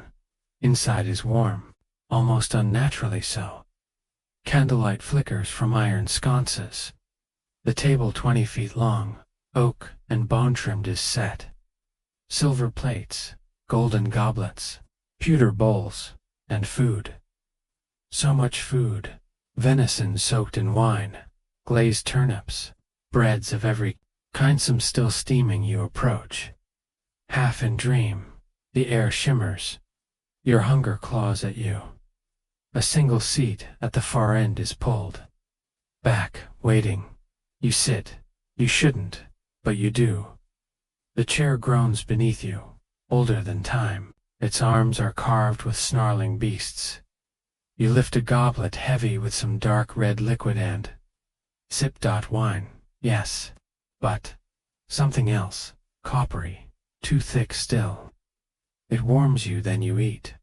Inside is warm, almost unnaturally so. Candlelight flickers from iron sconces. The table 20 feet long, oak and bone-trimmed is set. Silver plates, golden goblets, pewter bowls, and food. So much food. Venison soaked in wine, glazed turnips, breads of every kind. Some still steaming. You approach. Half in dream, the air shimmers. Your hunger claws at you. A single seat at the far end is pulled back, waiting. You sit. You shouldn't, but you do. The chair groans beneath you, older than time. Its arms are carved with snarling beasts. You lift a goblet heavy with some dark red liquid and sip. Wine, yes, but something else, coppery, too thick still. It warms you, then you eat.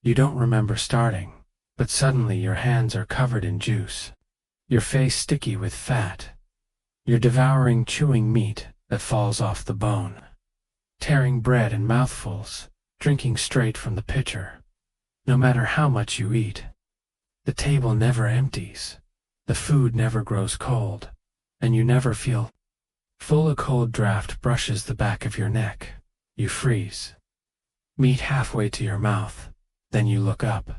You don't remember starting, but suddenly your hands are covered in juice. Your face sticky with fat. You're devouring chewing meat that falls off the bone. Tearing bread in mouthfuls, drinking straight from the pitcher. No matter how much you eat, the table never empties. The food never grows cold, and you never feel full. A cold draft brushes the back of your neck. You freeze. Meat halfway to your mouth, then you look up.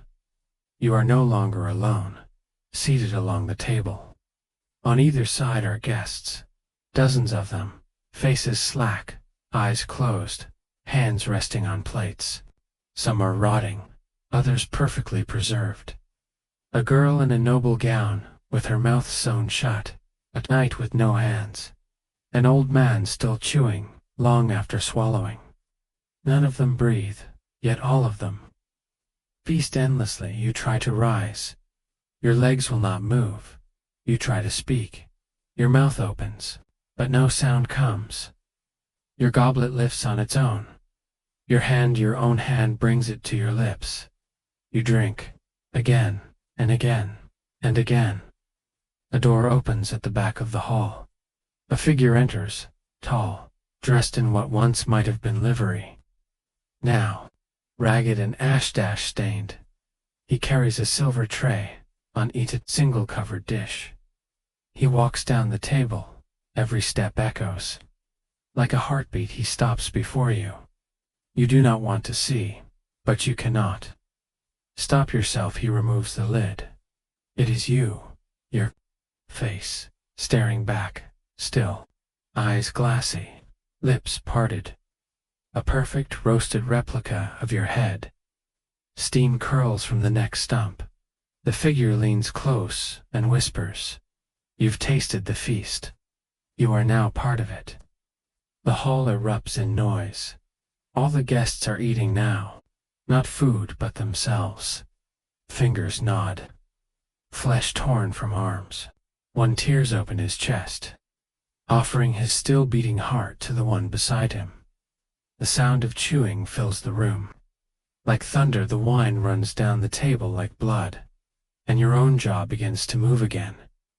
You are no longer alone, seated along the table. On either side are guests, dozens of them, faces slack, eyes closed, hands resting on plates. Some are rotting, others perfectly preserved. A girl in a noble gown, with her mouth sewn shut, a knight with no hands. An old man still chewing, long after swallowing. None of them breathe, yet all of them feast endlessly. You try to rise. Your legs will not move. You try to speak. Your mouth opens, but no sound comes. Your goblet lifts on its own. Your own hand brings it to your lips. You drink, again, and again, and again. A door opens at the back of the hall. A figure enters, tall, dressed in what once might have been livery. Now, ragged and ash-stained. He carries a silver tray, on each a single-covered dish. He walks down the table. Every step echoes. Like a heartbeat he stops before you. You do not want to see, but you cannot stop yourself. He removes the lid. It is you, your face, staring back, still, eyes glassy, lips parted. A perfect roasted replica of your head. Steam curls from the neck stump. The figure leans close and whispers, "You've tasted the feast. You are now part of it." The hall erupts in noise. All the guests are eating now, not food but themselves. Fingers nod. Flesh torn from arms. One tears open his chest, offering his still beating heart to the one beside him. The sound of chewing fills the room. Like thunder, the wine runs down the table like blood, and your own jaw begins to move again.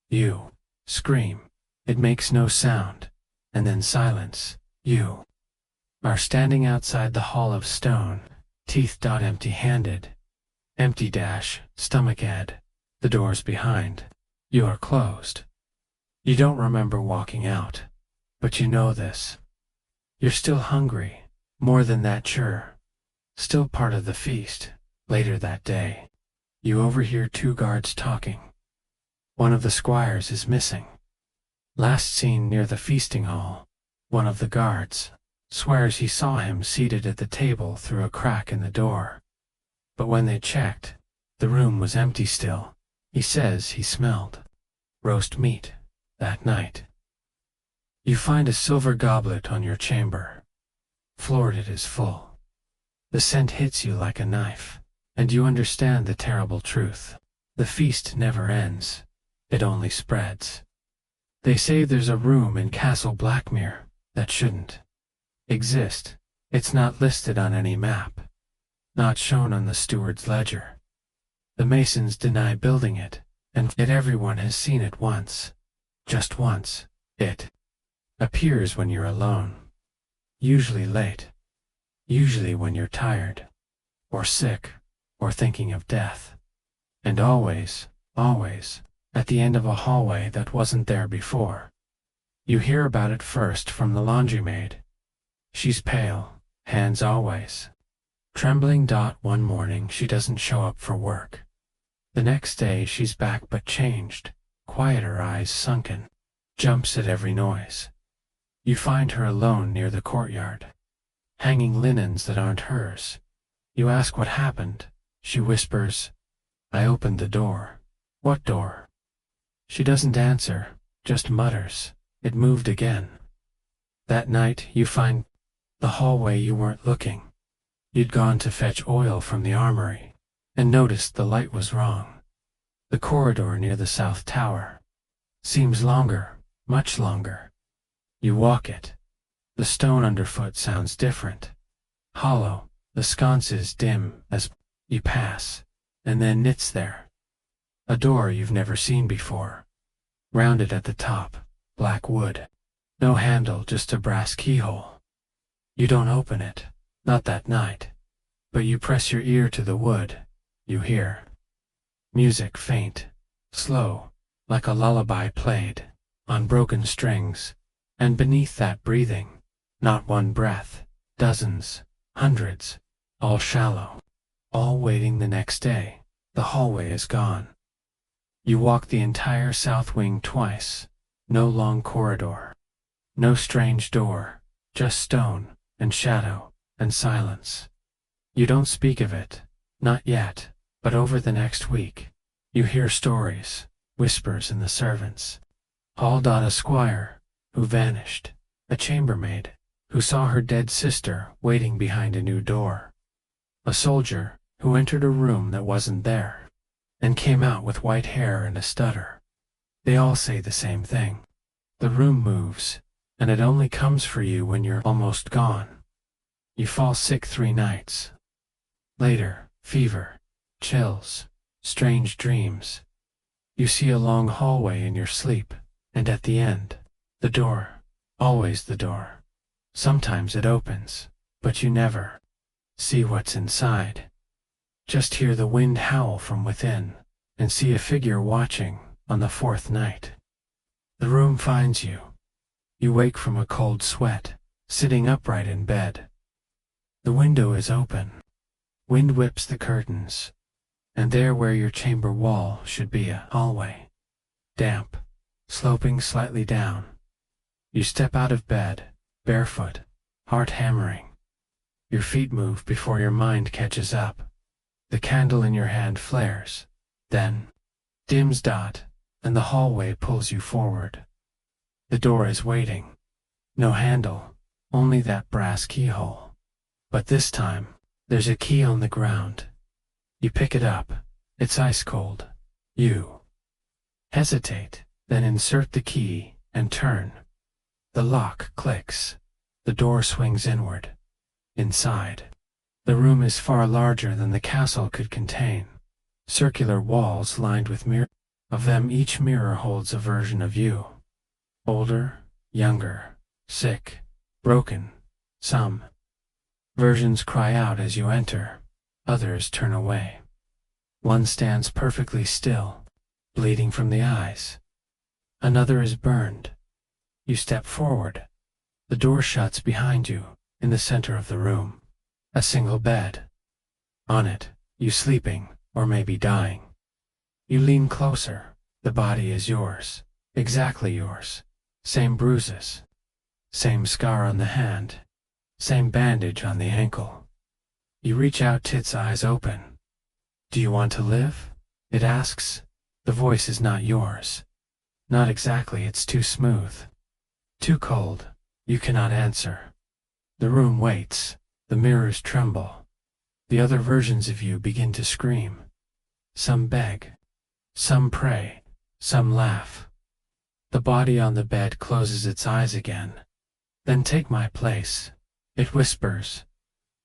You scream. It makes no sound, and then silence. You are standing outside the hall of stone, teeth empty-handed. Empty stomach ed. The doors behind you are closed. You don't remember walking out, but you know this. You're still hungry, more than that, sure. Still part of the feast. Later that day, You overhear two guards talking. One of the squires is missing. Last seen near the feasting hall. One of the guards swears he saw him seated at the table through a crack in the door. But when they checked, the room was empty still. He says he smelled roast meat that night. You find a silver goblet on your chamber. Floored it is full. The scent hits you like a knife, and you understand the terrible truth. The feast never ends. It only spreads. They say there's a room in Castle Blackmere that shouldn't exist. It's not listed on any map, not shown on the steward's ledger. The masons deny building it, and yet everyone has seen it once. Just once. It appears when you're alone. Usually late. Usually when you're tired, or sick, or thinking of death. And always, always, at the end of a hallway that wasn't there before. You hear about it first from the laundry maid. She's pale, hands always trembling. One morning she doesn't show up for work. The next day she's back but changed, quieter, eyes sunken, jumps at every noise. You find her alone near the courtyard, hanging linens that aren't hers. You ask what happened. She whispers, "I opened the door." "What door?" She doesn't answer, just mutters, "It moved again." That night you find the hallway you weren't looking. You'd gone to fetch oil from the armory, and noticed the light was wrong. The corridor near the south tower seems longer, much longer. You walk it. The stone underfoot sounds different, hollow. The sconces dim as you pass, and then it's there. A door you've never seen before, rounded at the top, black wood. No handle, just a brass keyhole. You don't open it, not that night, but you press your ear to the wood. You hear music, faint, slow, like a lullaby played on broken strings, and beneath that breathing, not one breath, dozens, hundreds, all shallow, all waiting the next day. The hallway is gone. You walk the entire south wing twice. No long corridor, no strange door, just stone, and shadow, and silence. You don't speak of it, not yet, but over the next week, you hear stories, whispers in the servants. Hauled on a squire who vanished, a chambermaid who saw her dead sister waiting behind a new door, a soldier who entered a room that wasn't there, and came out with white hair and a stutter. They all say the same thing. The room moves, and it only comes for you when you're almost gone. You fall sick 3 nights. Later, fever, chills, strange dreams. You see a long hallway in your sleep, and at the end, the door, always the door. Sometimes it opens, but you never see what's inside. Just hear the wind howl from within, and see a figure watching on the 4th night. The room finds you. You wake from a cold sweat, sitting upright in bed. The window is open. Wind whips the curtains, and there where your chamber wall should be a hallway, damp, sloping slightly down. You step out of bed, barefoot, heart hammering. Your feet move before your mind catches up. The candle in your hand flares, then dims, and the hallway pulls you forward. The door is waiting. No handle, only that brass keyhole. But this time, there's a key on the ground. You pick it up. It's ice cold. You hesitate, then insert the key and turn. The lock clicks. The door swings inward. Inside, the room is far larger than the castle could contain. Circular walls lined with mirrors. Of them, each mirror holds a version of you. Older, younger, sick, broken. Some versions cry out as you enter. Others turn away. One stands perfectly still, bleeding from the eyes. Another is burned. You step forward. The door shuts behind you. In the center of the room, a single bed. On it, you sleeping, or maybe dying. You lean closer. The body is yours, exactly yours. Same bruises, same scar on the hand, same bandage on the ankle. You reach out, its eyes open. Do you want to live? It asks. The voice is not yours. Not exactly, it's too smooth. Too cold. You cannot answer. The room waits. The mirrors tremble. The other versions of you begin to scream. Some beg. Some pray. Some laugh. The body on the bed closes its eyes again. Then take my place. It whispers.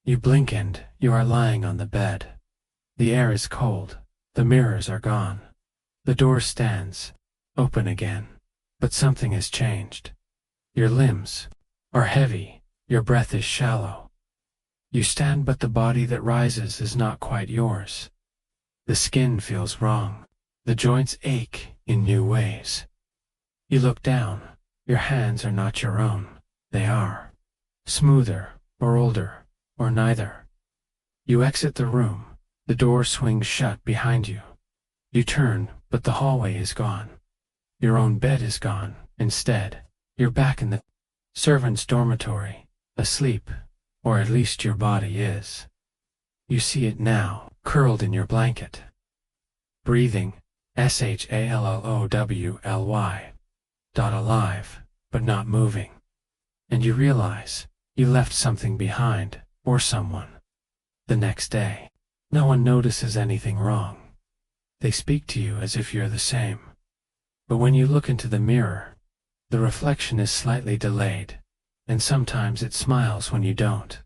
You blink and you are lying on the bed. The air is cold. The mirrors are gone. The door stands open again. But something has changed. Your limbs are heavy. Your breath is shallow. You stand, but the body that rises is not quite yours. The skin feels wrong. The joints ache in new ways. You look down. Your hands are not your own. They are smoother or older or neither. You exit the room. The door swings shut behind you. You turn, but the hallway is gone. Your own bed is gone. Instead, you're back in the servants' dormitory, asleep, or at least your body is. You see it now, curled in your blanket. Breathing, SHALLOWLY. Alive, but not moving. And you realize you left something behind, or someone. The next day, no one notices anything wrong. They speak to you as if you're the same. But when you look into the mirror, the reflection is slightly delayed, and sometimes it smiles when you don't.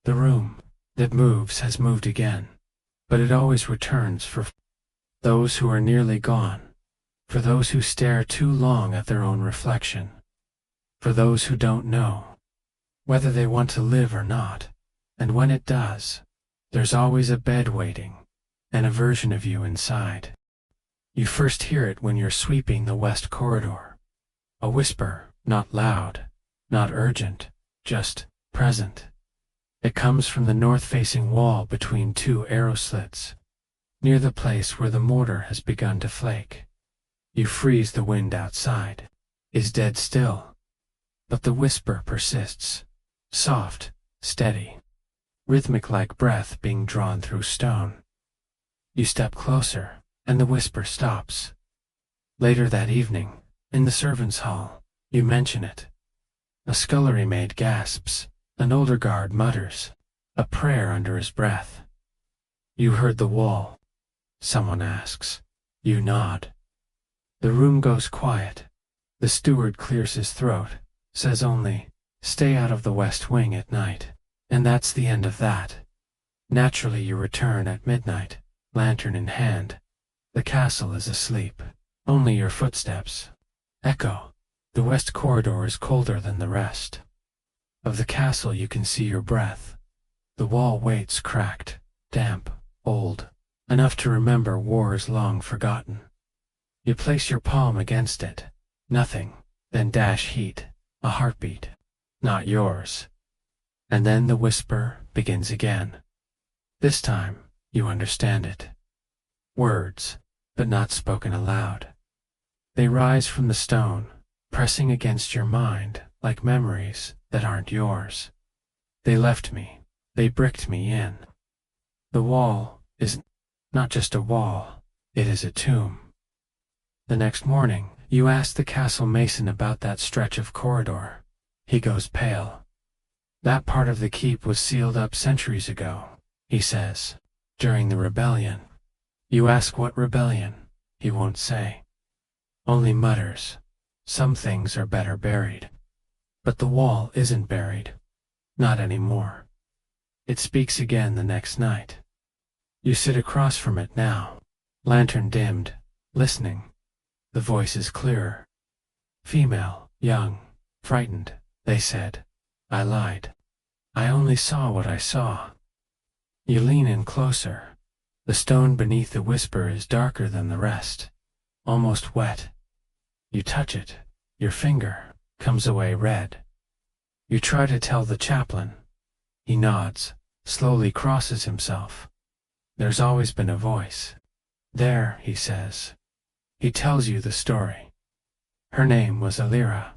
The room that moves has moved again, but it always returns for those who are nearly gone, for those who stare too long at their own reflection, for those who don't know whether they want to live or not, and when it does, there's always a bed waiting, and a version of you inside. You first hear it when you're sweeping the west corridor. A whisper, not loud, not urgent, just present. It comes from the north-facing wall between two arrow slits, near the place where the mortar has begun to flake. You freeze. The wind outside is dead still, but the whisper persists, soft, steady, rhythmic, like breath being drawn through stone. You step closer, and the whisper stops. Later that evening, in the servants' hall, you mention it. A scullery maid gasps. An older guard mutters a prayer under his breath. You heard the wall. Someone asks. You nod. The room goes quiet. The steward clears his throat, says only, "Stay out of the west wing at night." And that's the end of that. Naturally you return at midnight, lantern in hand. The castle is asleep. Only your footsteps echo. The west corridor is colder than the rest. Of the castle you can see your breath. The wall waits, cracked, damp, old, enough to remember wars long forgotten. You place your palm against it. Nothing. Then dash heat. A heartbeat. Not yours. And then the whisper begins again. This time, you understand it. Words, but not spoken aloud. They rise from the stone, pressing against your mind like memories that aren't yours. They left me. They bricked me in. The wall is not just a wall, it is a tomb. The next morning, you ask the castle mason about that stretch of corridor. He goes pale. That part of the keep was sealed up centuries ago, he says, during the rebellion. You ask what rebellion. He won't say. Only mutters. Some things are better buried. But the wall isn't buried. Not anymore. It speaks again the next night. You sit across from it now, lantern dimmed, listening. The voice is clearer. Female, young, frightened, they said. I lied. I only saw what I saw. You lean in closer. The stone beneath the whisper is darker than the rest, almost wet. You touch it. Your finger comes away red. You try to tell the chaplain. He nods, slowly crosses himself. There's always been a voice. There, he says. He tells you the story. Her name was Elira,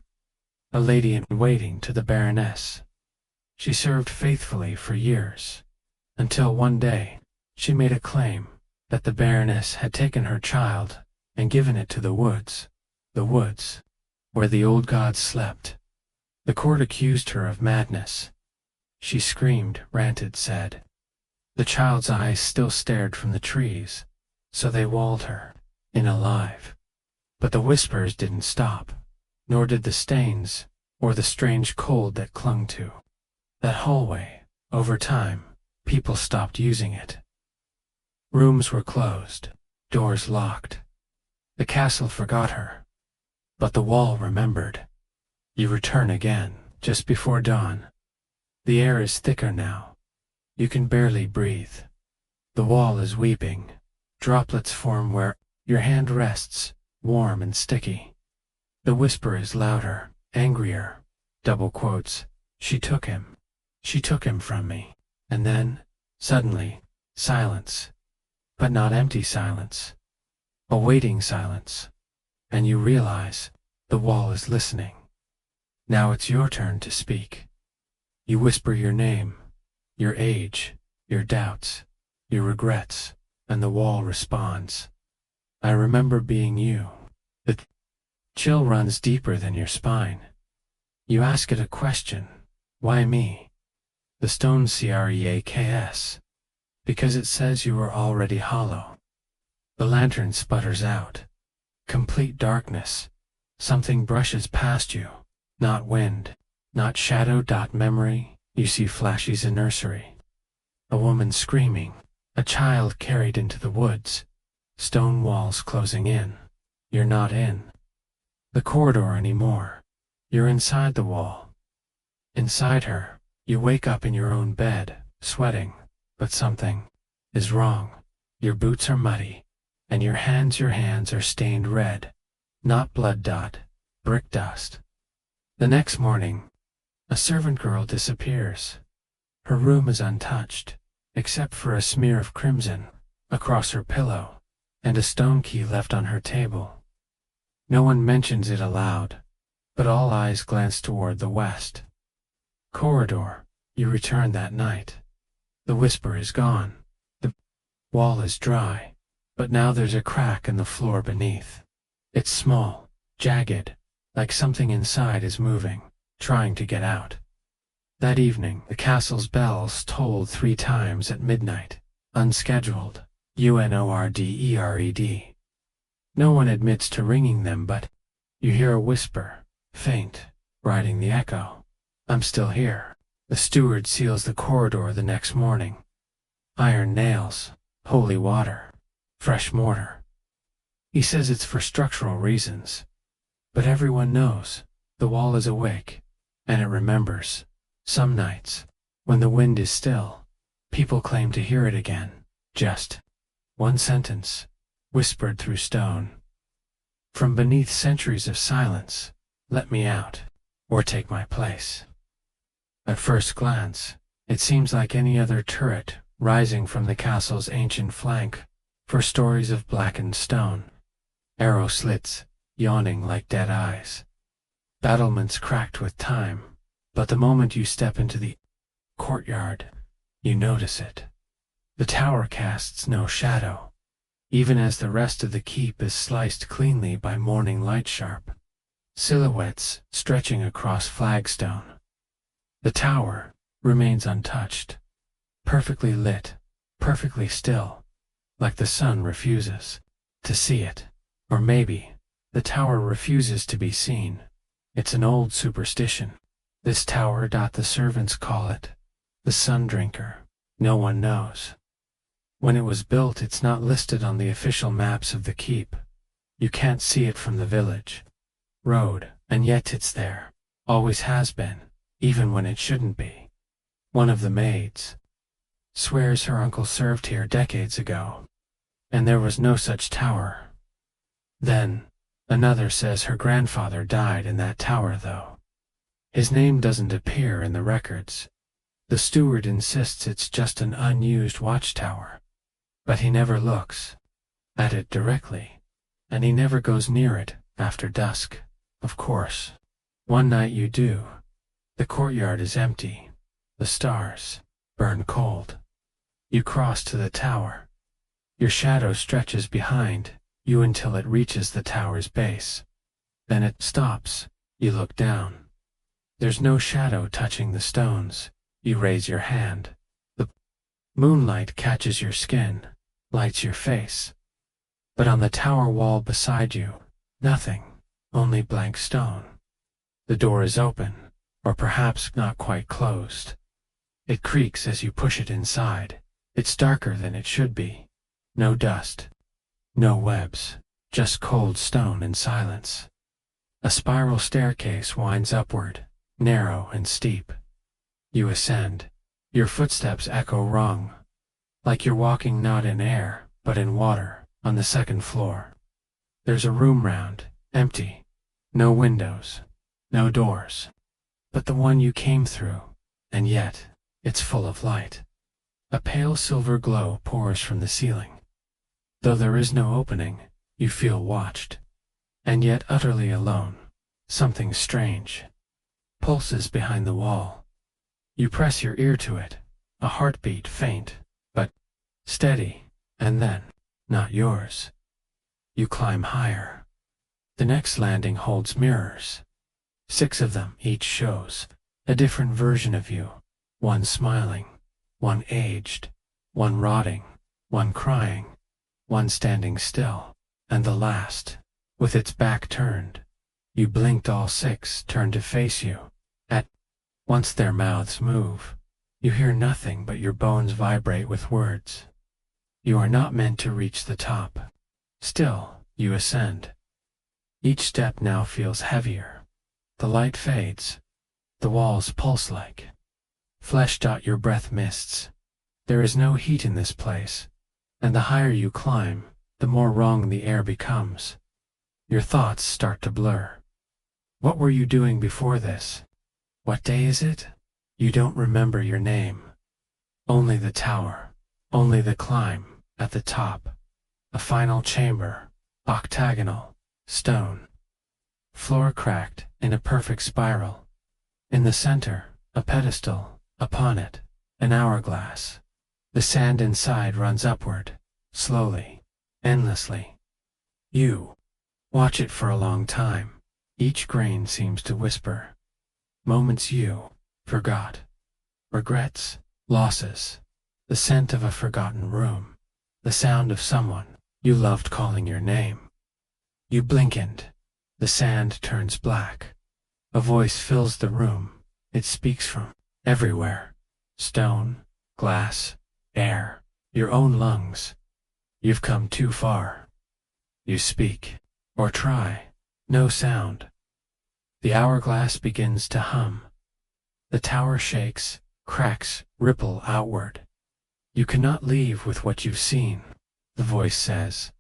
a lady in waiting to the Baroness. She served faithfully for years, until one day she made a claim that the Baroness had taken her child and given it to the woods where the old gods slept. The court accused her of madness. She screamed, ranted, said. The child's eyes still stared from the trees, so they walled her in alive. But the whispers didn't stop, nor did the stains or the strange cold that clung to that hallway. Over time, people stopped using it. Rooms were closed, doors locked. The castle forgot her, but the wall remembered. You return again, just before dawn. The air is thicker now. You can barely breathe. The wall is weeping. Droplets form where your hand rests, warm and sticky. The whisper is louder, angrier. Double quotes. She took him. She took him from me. And then, suddenly, silence. But not empty silence. A waiting silence. And you realize the wall is listening. Now it's your turn to speak. You whisper your name, your age, your doubts, your regrets, and the wall responds. I remember being you. The chill runs deeper than your spine. You ask it a question. Why me? The stone cracks. Because it says you are already hollow. The lantern sputters out. Complete darkness. Something brushes past you. Not wind. Not shadow. Memory. You see flashes in nursery. A woman screaming. A child carried into the woods. Stone walls closing in. You're not in the corridor anymore. You're inside the wall. Inside her. You wake up in your own bed, sweating, but something is wrong. Your boots are muddy, and your hands are stained red. Not blood. Brick dust. The next morning, a servant girl disappears. Her room is untouched, except for a smear of crimson across her pillow, and a stone key left on her table. No one mentions it aloud, but all eyes glance toward the west. Corridor. You return that night. The whisper is gone. The wall is dry, but now there's a crack in the floor beneath. It's small, jagged, like something inside is moving, trying to get out. That evening, the castle's bells tolled 3 times at midnight, unscheduled, UNORDERED. No one admits to ringing them, but you hear a whisper, faint, riding the echo. I'm still here. The steward seals the corridor the next morning. Iron nails, holy water, fresh mortar. He says it's for structural reasons. But everyone knows the wall is awake, and it remembers. Some nights, when the wind is still, people claim to hear it again. Just one sentence, whispered through stone. From beneath centuries of silence, let me out, or take my place. At first glance, it seems like any other turret rising from the castle's ancient flank, for stories of blackened stone. Arrow slits, yawning like dead eyes. Battlements cracked with time, but the moment you step into the courtyard, you notice it. The tower casts no shadow, even as the rest of the keep is sliced cleanly by morning light sharp silhouettes stretching across flagstone. The tower remains untouched, perfectly lit, perfectly still, like the sun refuses to see it. Or maybe the tower refuses to be seen. It's an old superstition. This tower. The servants call it the sun drinker. No one knows. When it was built, it's not listed on the official maps of the keep. You can't see it from the village road, and yet it's there. Always has been, even when it shouldn't be. One of the maids swears her uncle served here decades ago, and there was no such tower. Then, another says her grandfather died in that tower though. His name doesn't appear in the records. The steward insists it's just an unused watchtower. But he never looks at it directly, and he never goes near it after dusk, of course. One night you do. The courtyard is empty. The stars burn cold. You cross to the tower. Your shadow stretches behind you until it reaches the tower's base. Then it stops. You look down. There's no shadow touching the stones. You raise your hand. The moonlight catches your skin, lights your face. But on the tower wall beside you, nothing, only blank stone. The door is open, or perhaps not quite closed. It creaks as you push it inside. It's darker than it should be. No dust, no webs, just cold stone and silence. A spiral staircase winds upward, narrow and steep. You ascend. Your footsteps echo wrong, like you're walking not in air, but in water, on the second floor. There's a room round, empty. No windows, no doors. But the one you came through, and yet, it's full of light. A pale silver glow pours from the ceiling. Though there is no opening, you feel watched, and yet utterly alone. Something strange pulses behind the wall. You press your ear to it, a heartbeat faint, but steady, and then, not yours. You climb higher. The next landing holds mirrors. 6 of them, each shows a different version of you. One smiling, one aged, one rotting, one crying, one standing still, and the last, with its back turned. You blinked, all 6 turn to face you. At once their mouths move. You hear nothing but your bones vibrate with words. You are not meant to reach the top. Still, you ascend. Each step now feels heavier. The light fades. The walls pulse like flesh. Your breath mists. There is no heat in this place, and the higher you climb, the more wrong the air becomes. Your thoughts start to blur. What were you doing before this? What day is it? You don't remember your name. Only the tower, only the climb, at the top. A final chamber, octagonal, stone. Floor cracked, in a perfect spiral. In the center, a pedestal, upon it, an hourglass. The sand inside runs upward, slowly, endlessly. You watch it for a long time. Each grain seems to whisper. Moments you forgot. Regrets, losses, the scent of a forgotten room, the sound of someone you loved calling your name. You blinkened. The sand turns black. A voice fills the room. It speaks from everywhere. Stone, glass, air, your own lungs. You've come too far. You speak, or try. No sound. The hourglass begins to hum. The tower shakes, cracks, ripple outward. You cannot leave with what you've seen, the voice says.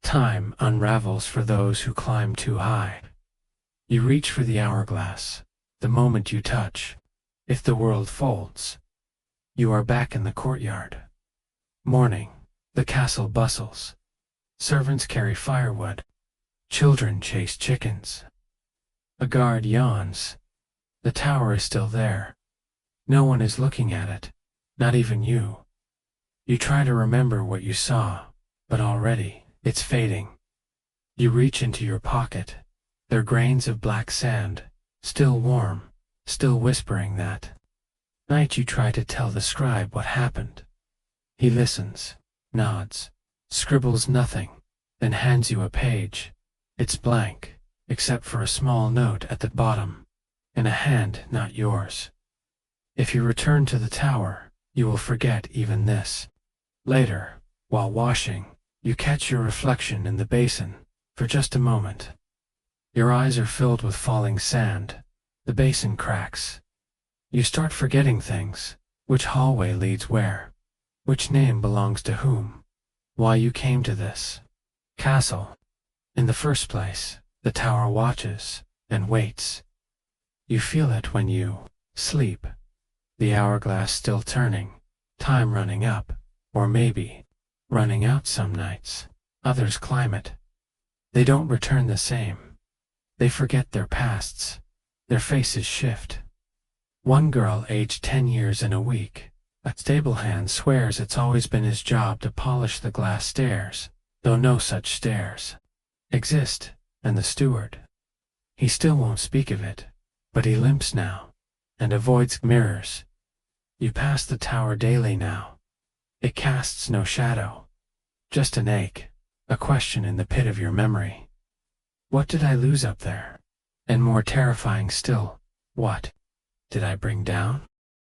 Time unravels for those who climb too high. You reach for the hourglass. The moment you touch, if the world folds, you are back in the courtyard. Morning. The castle bustles. Servants carry firewood. Children chase chickens. A guard yawns. The tower is still there. No one is looking at it, not even you. You try to remember what you saw, but already, it's fading. You reach into your pocket. They're grains of black sand, still warm, still whispering that night. You try to tell the scribe what happened. He listens, nods, scribbles nothing, then hands you a page. It's blank, except for a small note at the bottom, in a hand not yours. If you return to the tower, you will forget even this. Later, while washing, you catch your reflection in the basin, for just a moment. Your eyes are filled with falling sand. The basin cracks. You start forgetting things. Which hallway leads where? Which name belongs to whom? Why you came to this castle. In the first place, the tower watches and waits. You feel it when you sleep. The hourglass still turning, time running up, or maybe running out some nights, others climb it. They don't return the same. They forget their pasts. Their faces shift. One girl aged 10 years in a week. A stable hand swears it's always been his job to polish the glass stairs, though no such stairs exist, and the steward. He still won't speak of it, but he limps now, and avoids mirrors. You pass the tower daily now. It casts no shadow, just an ache, a question in the pit of your memory. What did I lose up there? And more terrifying still, what did I bring down?